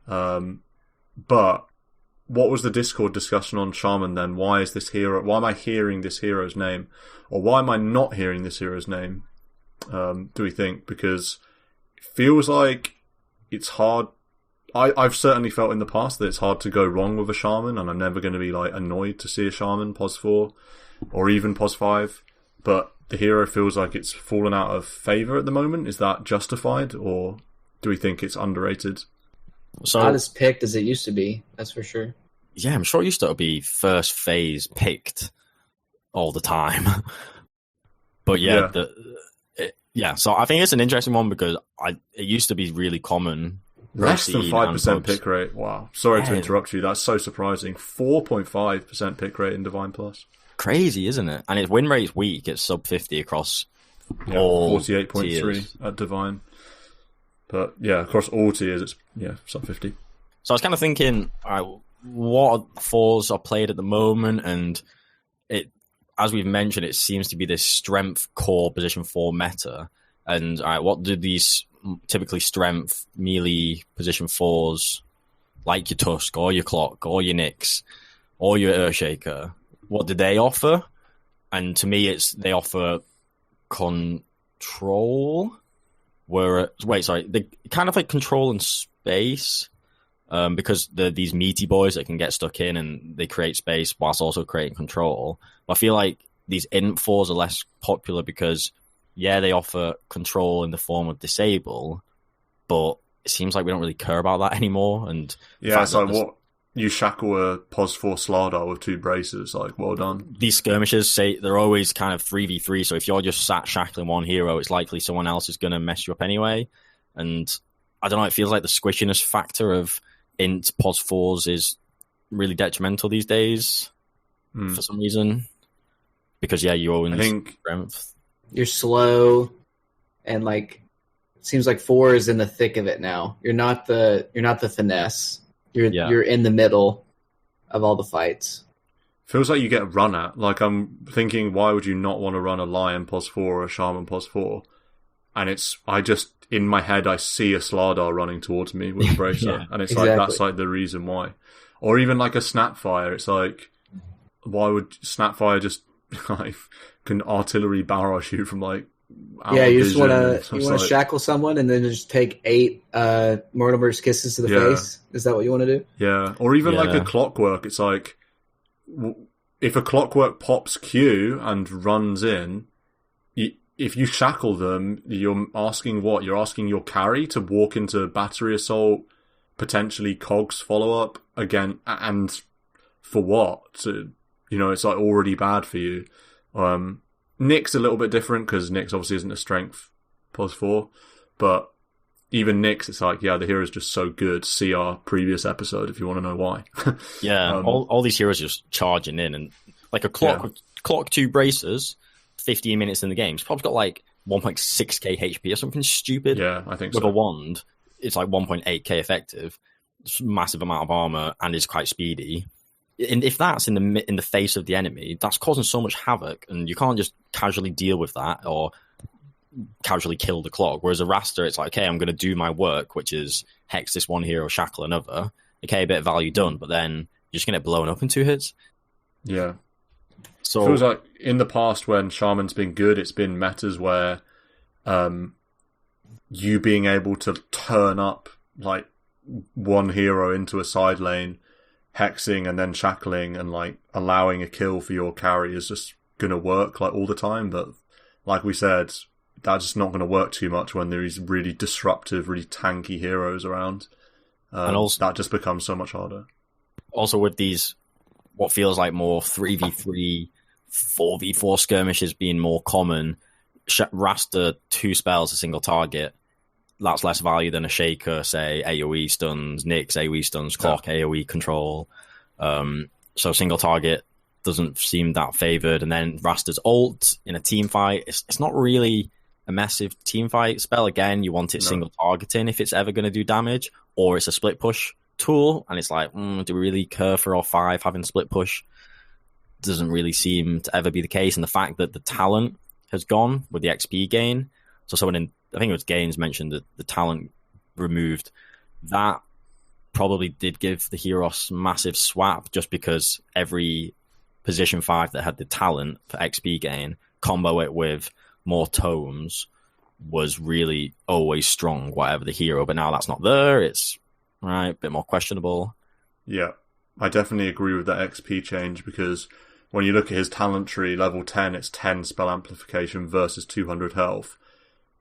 But what was the Discord discussion on Shaman then? Why am I hearing this hero's name? Or why am I not hearing this hero's name? Do we think? Because it feels like it's hard. I've certainly felt in the past that it's hard to go wrong with a Shaman, and I'm never going to be like annoyed to see a Shaman POS 4 or even POS 5. But the hero feels like it's fallen out of favour at the moment. Is that justified, or do we think it's underrated? So, not as picked as it used to be, that's for sure. Yeah, I'm sure it used to be first phase picked all the time. But so I think it's an interesting one because it used to be really common. Less than 5% pick rate. Wow. Sorry to interrupt you. That's so surprising. 4.5% pick rate in Divine Plus. Crazy, isn't it? And its win rate's weak. It's sub 50 across all 48.3 at Divine. But across all tiers, it's sub 50. So I was kind of thinking, what fours are played at the moment, and it, as we've mentioned, it seems to be this strength core position 4 meta. And what do these typically strength melee position 4s like your Tusk or your Clock or your Nyx or your Earthshaker, what do they offer? And to me, they offer control. They kind of like control and space, because they're these meaty boys that can get stuck in and they create space whilst also creating control. I feel like these Int 4s are less popular because, yeah, they offer control in the form of disable, but it seems like we don't really care about that anymore. And yeah, so what you shackle a Pos 4 Slardar with 2 braces, like, well done. These skirmishes, say they're always kind of 3v3, so if you're just sat shackling one hero, it's likely someone else is going to mess you up anyway. And I don't know, it feels like the squishiness factor of Int Pos 4s is really detrimental these days for some reason. Because, yeah, you own strength. You're slow, and like it seems like 4 is in the thick of it now. You're not the finesse. You're in the middle of all the fights. Feels like you get run at. Like, I'm thinking, why would you not want to run a Lion Pos 4 or a Shaman Pos 4? And in my head, I see a Slardar running towards me with a bracer. And it's exactly. Like, that's like the reason why. Or even like a Snapfire. It's like, why would Snapfire just like can artillery barrage you from like you just want to shackle someone and then just take 8 Mortimer's kisses to the face? Is that what you want to do? Yeah, or even like a Clockwork. It's like, if a Clockwork pops Q and runs in, if you shackle them, you're asking what? You're asking your carry to walk into Battery Assault, potentially Cogs follow-up again, and for what? It's like already bad for you. Nyx a little bit different because Nyx obviously isn't a strength Pos 4, but even Nyx, it's like, yeah, the hero's just so good. See our previous episode if you want to know why. Yeah, all these heroes just charging in, and like a clock 2 bracers, 15 minutes in the game. It's probably got like 1.6k HP or something stupid. Yeah, I think with so. With a wand, it's like 1.8k effective. It's a massive amount of armor and is quite speedy. And if that's in the face of the enemy, that's causing so much havoc, and you can't just casually deal with that or casually kill the clock. Whereas a Raster, it's like, okay, I'm going to do my work, which is hex this one hero, shackle another. Okay, a bit of value done, but then you're just going to get blown up in 2 hits. Yeah. So it feels like in the past when Shaman's been good, it's been metas where you being able to turn up like one hero into a side lane, hexing and then shackling and like allowing a kill for your carry is just gonna work like all the time. But like we said, that's just not gonna work too much when there is really disruptive, really tanky heroes around. And also, that just becomes so much harder. Also with these, what feels like more 3v3, 4v4 skirmishes being more common, Raster 2 spells a single target. That's less value than a Shaker, say, AoE stuns, Nyx, AoE stuns, Clock, AoE control. So single target doesn't seem that favoured. And then Raster's ult in a team fight, it's not really a massive team fight spell. Again, you want it single targeting if it's ever going to do damage, or it's a split push tool. And it's like, do we really care for our 5 having split push? Doesn't really seem to ever be the case. And the fact that the talent has gone with the XP gain. So someone I think it was Gaines mentioned that the talent removed. That probably did give the Heroes massive swap, just because every position 5 that had the talent for XP gain, combo it with more tomes, was really always strong, whatever the hero. But now that's not there. It's a bit more questionable. Yeah, I definitely agree with that XP change, because when you look at his talent tree, level 10, it's 10 spell amplification versus 200 health.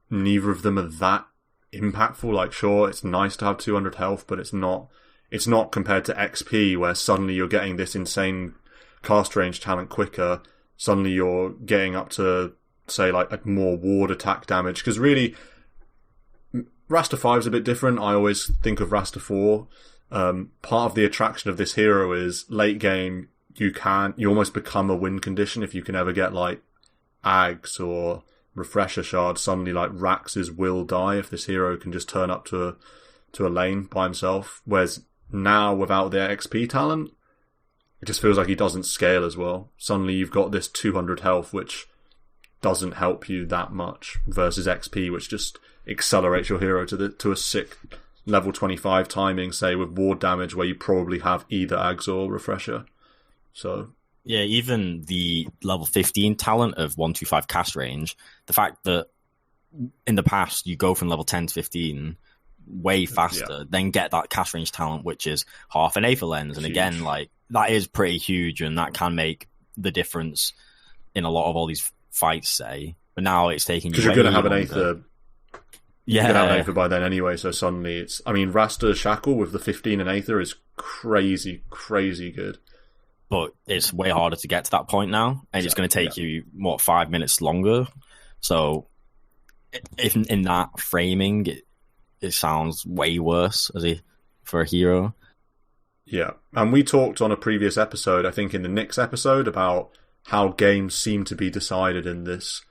Neither of them are that impactful. Like, sure, it's nice to have 200 health, but it's not compared to XP, where suddenly you're getting this insane cast range talent quicker. Suddenly you're getting up to, say, like a more ward attack damage. Because really, Raster 5 is a bit different. I always think of Raster 4. Part of the attraction of this hero is late game, you almost become a win condition if you can ever get like Ags or Refresher Shard. Suddenly, like, Rax's will die if this hero can just turn up to a lane by himself. Whereas now, without their XP talent, it just feels like he doesn't scale as well. Suddenly you've got this 200 health, which doesn't help you that much, versus XP, which just accelerates your hero to a sick level 25 timing, say with ward damage, where you probably have either Ags or Refresher. So yeah, even the level 15 talent of 125 cast range, the fact that in the past you go from level 10 to 15 way faster, then get that cast range talent, which is half an Aether Lens, and again, like, that is pretty huge, and that can make the difference in a lot of all these fights, say. But now it's taking you, because you're going to have an Aether. Yeah, you're going to have an Aether by then anyway, so suddenly it's... I mean, Rasta Shackle with the 15 and Aether is crazy good. But it's way harder to get to that point now, and it's going to take you, 5 minutes longer? So, if in that framing, it sounds way worse for a hero. Yeah, and we talked on a previous episode, I think in the Nyx episode, about how games seem to be decided in this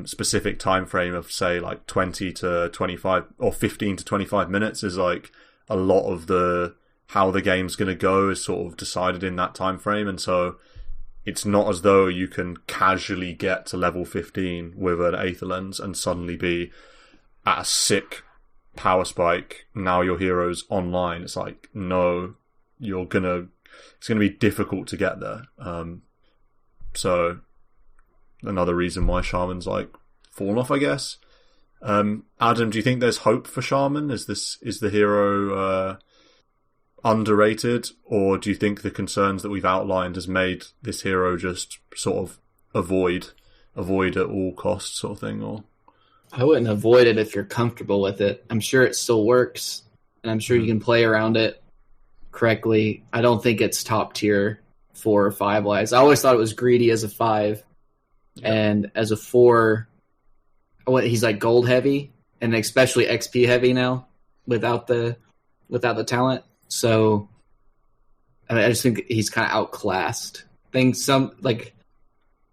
specific time frame of, say, like 20 to 25 or 15 to 25 minutes is like a lot of how the game's going to go is sort of decided in that time frame, and so it's not as though you can casually get to level 15 with an Aether Lens and suddenly be at a sick power spike. Now your hero's online. It's like, no, it's going to be difficult to get there. So another reason why Shaman's like fallen off, I guess. Adam, do you think there's hope for Shaman? Is the hero underrated, or do you think the concerns that we've outlined has made this hero just sort of avoid at all costs sort of thing? Or I wouldn't avoid it if you're comfortable with it. I'm sure it still works, and I'm sure you can play around it correctly. I don't think it's top tier 4 or 5 wise. I always thought it was greedy as a 5, and as a 4, he's like gold heavy, and especially XP heavy now without the talent. So I just think he's kind of outclassed. I think some like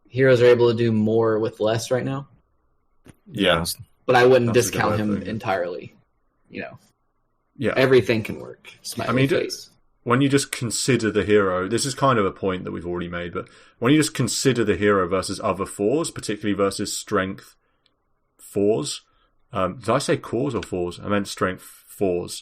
heroes are able to do more with less right now. Yeah, but I wouldn't discount him entirely. Yeah, everything can work. Face. When you just consider the hero, this is kind of a point that we've already made, but when you just consider the hero versus other 4s, particularly versus strength 4s, did I say cores or 4s? I meant strength 4s.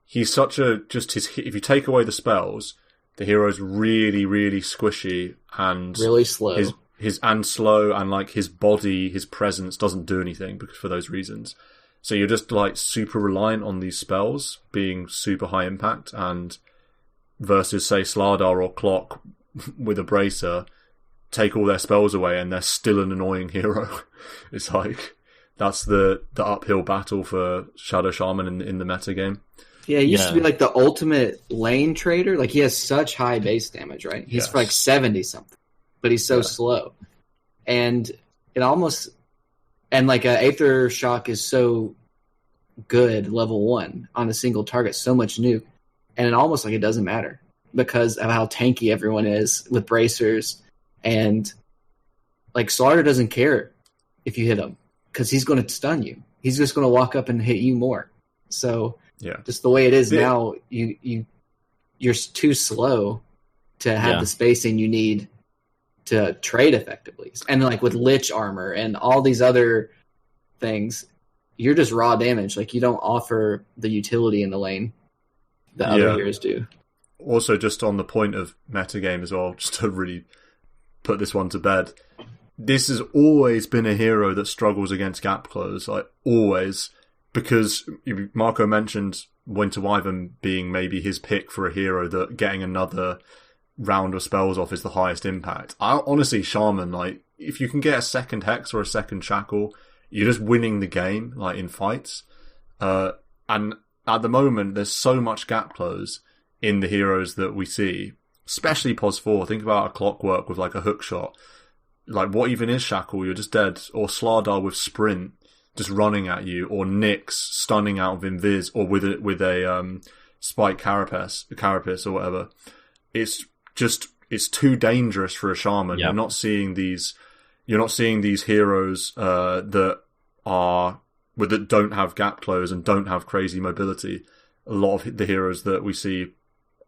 He's such if you take away the spells, the hero's really, really squishy and really slow. His slow, and like his body, his presence doesn't do anything for those reasons. So you're just like super reliant on these spells being super high impact, and versus say Slardar or Clock with a Bracer, take all their spells away and they're still an annoying hero. It's like that's the uphill battle for Shadow Shaman in the meta game. Yeah, he used to be like the ultimate lane trader. Like he has such high base damage, right? He's for like 70 something, but he's so slow, and it almost. And like Aether Shock is so good, level 1 on a single target, so much nuke, and it almost like it doesn't matter because of how tanky everyone is with bracers, and like Slaughter doesn't care if you hit him because he's going to stun you. He's just going to walk up and hit you more. So just the way it is now, you're too slow to have the spacing you need to trade effectively. And like with Lich armor and all these other things, you're just raw damage. Like you don't offer the utility in the lane that other heroes do. Also, just on the point of metagame as well, just to really put this one to bed, this has always been a hero that struggles against gap close, like always, because Marco mentioned Winter Wyvern being maybe his pick for a hero that getting another round of spells off is the highest impact. Honestly, Shaman, like, if you can get a second Hex or a second Shackle, you're just winning the game, like, in fights. And at the moment, there's so much gap close in the heroes that we see, especially POS 4. Think about a Clockwork with, like, a hook shot. Like, what even is Shackle? You're just dead. Or Slardar with Sprint, just running at you. Or Nyx stunning out of Invis, or with a Spike Carapace or whatever. It's too dangerous for a Shaman. Yep. You're not seeing these heroes that don't have gap close and don't have crazy mobility. A lot of the heroes that we see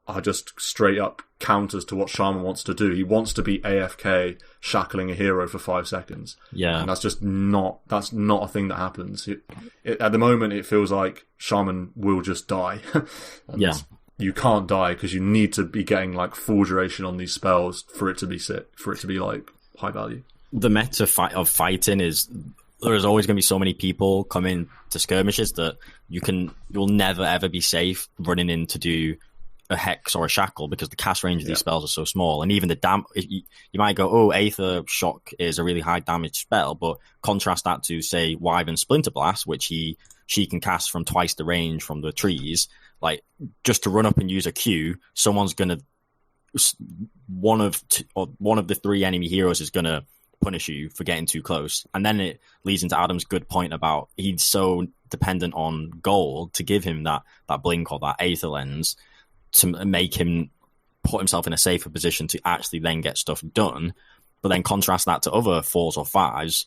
are just straight up counters to what Shaman wants to do. He wants to be AFK shackling a hero for 5 seconds. Yeah. And that's not a thing that happens. At the moment, it feels like Shaman will just die. Yeah. You can't die because you need to be getting like full duration on these spells for it to be like high value. The meta of fighting is there's always going to be so many people coming to skirmishes that you'll never ever be safe running in to do a hex or a shackle because the cast range of these spells are so small, and even the you might go, oh, Aether Shock is a really high damage spell, but contrast that to say Wyvern Splinter Blast, which she can cast from twice the range from the trees. Like, just to run up and use a Q, someone's gonna one of the 3 enemy heroes is gonna punish you for getting too close. And then it leads into Adam's good point about he's so dependent on gold to give him that blink or that Aether Lens to make him put himself in a safer position to actually then get stuff done. But then contrast that to other 4s or 5s.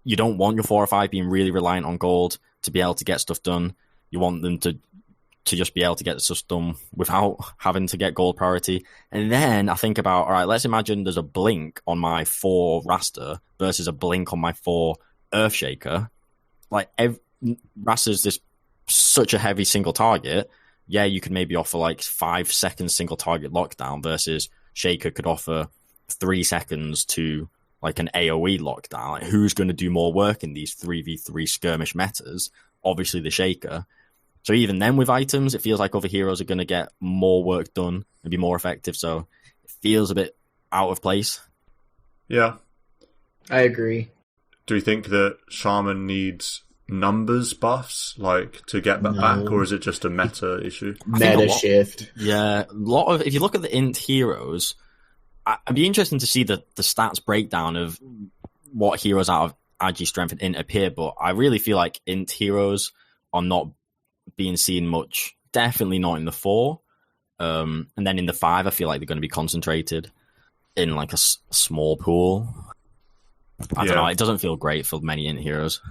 You don't want your 4 or 5 being really reliant on gold to be able to get stuff done. You want them to just be able to get stuff done without having to get gold priority. And then I think about, all right, let's imagine there's a blink on my 4 Raster versus a blink on my 4 Earthshaker. Like, Raster's such a heavy single target. Yeah, you could maybe offer like 5 seconds single target lockdown versus Shaker could offer 3 seconds to like an AoE lockdown. Like, who's going to do more work in these 3v3 skirmish metas? Obviously the Shaker. So even then with items, it feels like other heroes are going to get more work done and be more effective. So it feels a bit out of place. Yeah. I agree. Do you think that Shaman needs numbers buffs like to get that back, or is it just a meta issue? Meta shift. Yeah, if you look at the int heroes, I'd be interested to see the stats breakdown of what heroes out of Agi strength and int appear, but I really feel like int heroes are not being seen much. Definitely not in the 4. And then in the 5, I feel like they're going to be concentrated in like a small pool. I don't know. It doesn't feel great for many int heroes.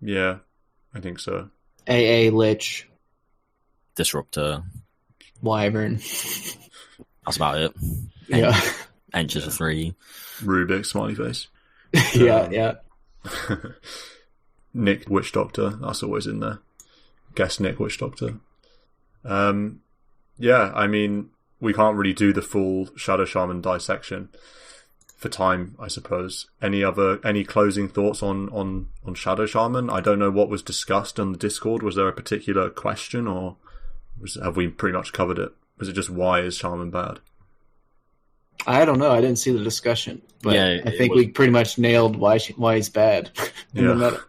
Yeah, I think so. AA Lich. Disruptor. Wyvern. That's about it. Yeah. Enters a 3. Rubik, smiley face. Yeah. Nick Witch Doctor, that's always in there. Guess Nick Witch Doctor. Yeah, I mean, we can't really do the full Shadow Shaman dissection for time, I suppose. Any closing thoughts on Shadow Shaman? I don't know what was discussed on the Discord. Was there a particular question, or have we pretty much covered it? Was it just why is Shaman bad? I don't know. I didn't see the discussion, but yeah, I think we pretty much nailed why he's bad in the meta.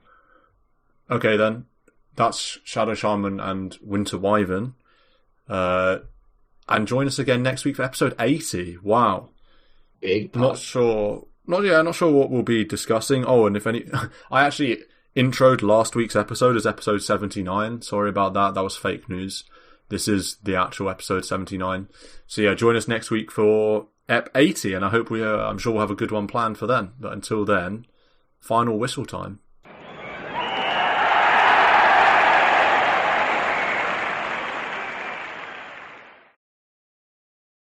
Okay, then. That's Shadow Shaman and Winter Wyvern. And join us again next week for episode 80. Wow. Big pop. Not sure what we'll be discussing. Oh, and if any... I actually introed last week's episode as episode 79. Sorry about that. That was fake news. This is the actual episode 79. So yeah, join us next week for Ep 80, and I hope I'm sure we'll have a good one planned for then. But until then, final whistle time.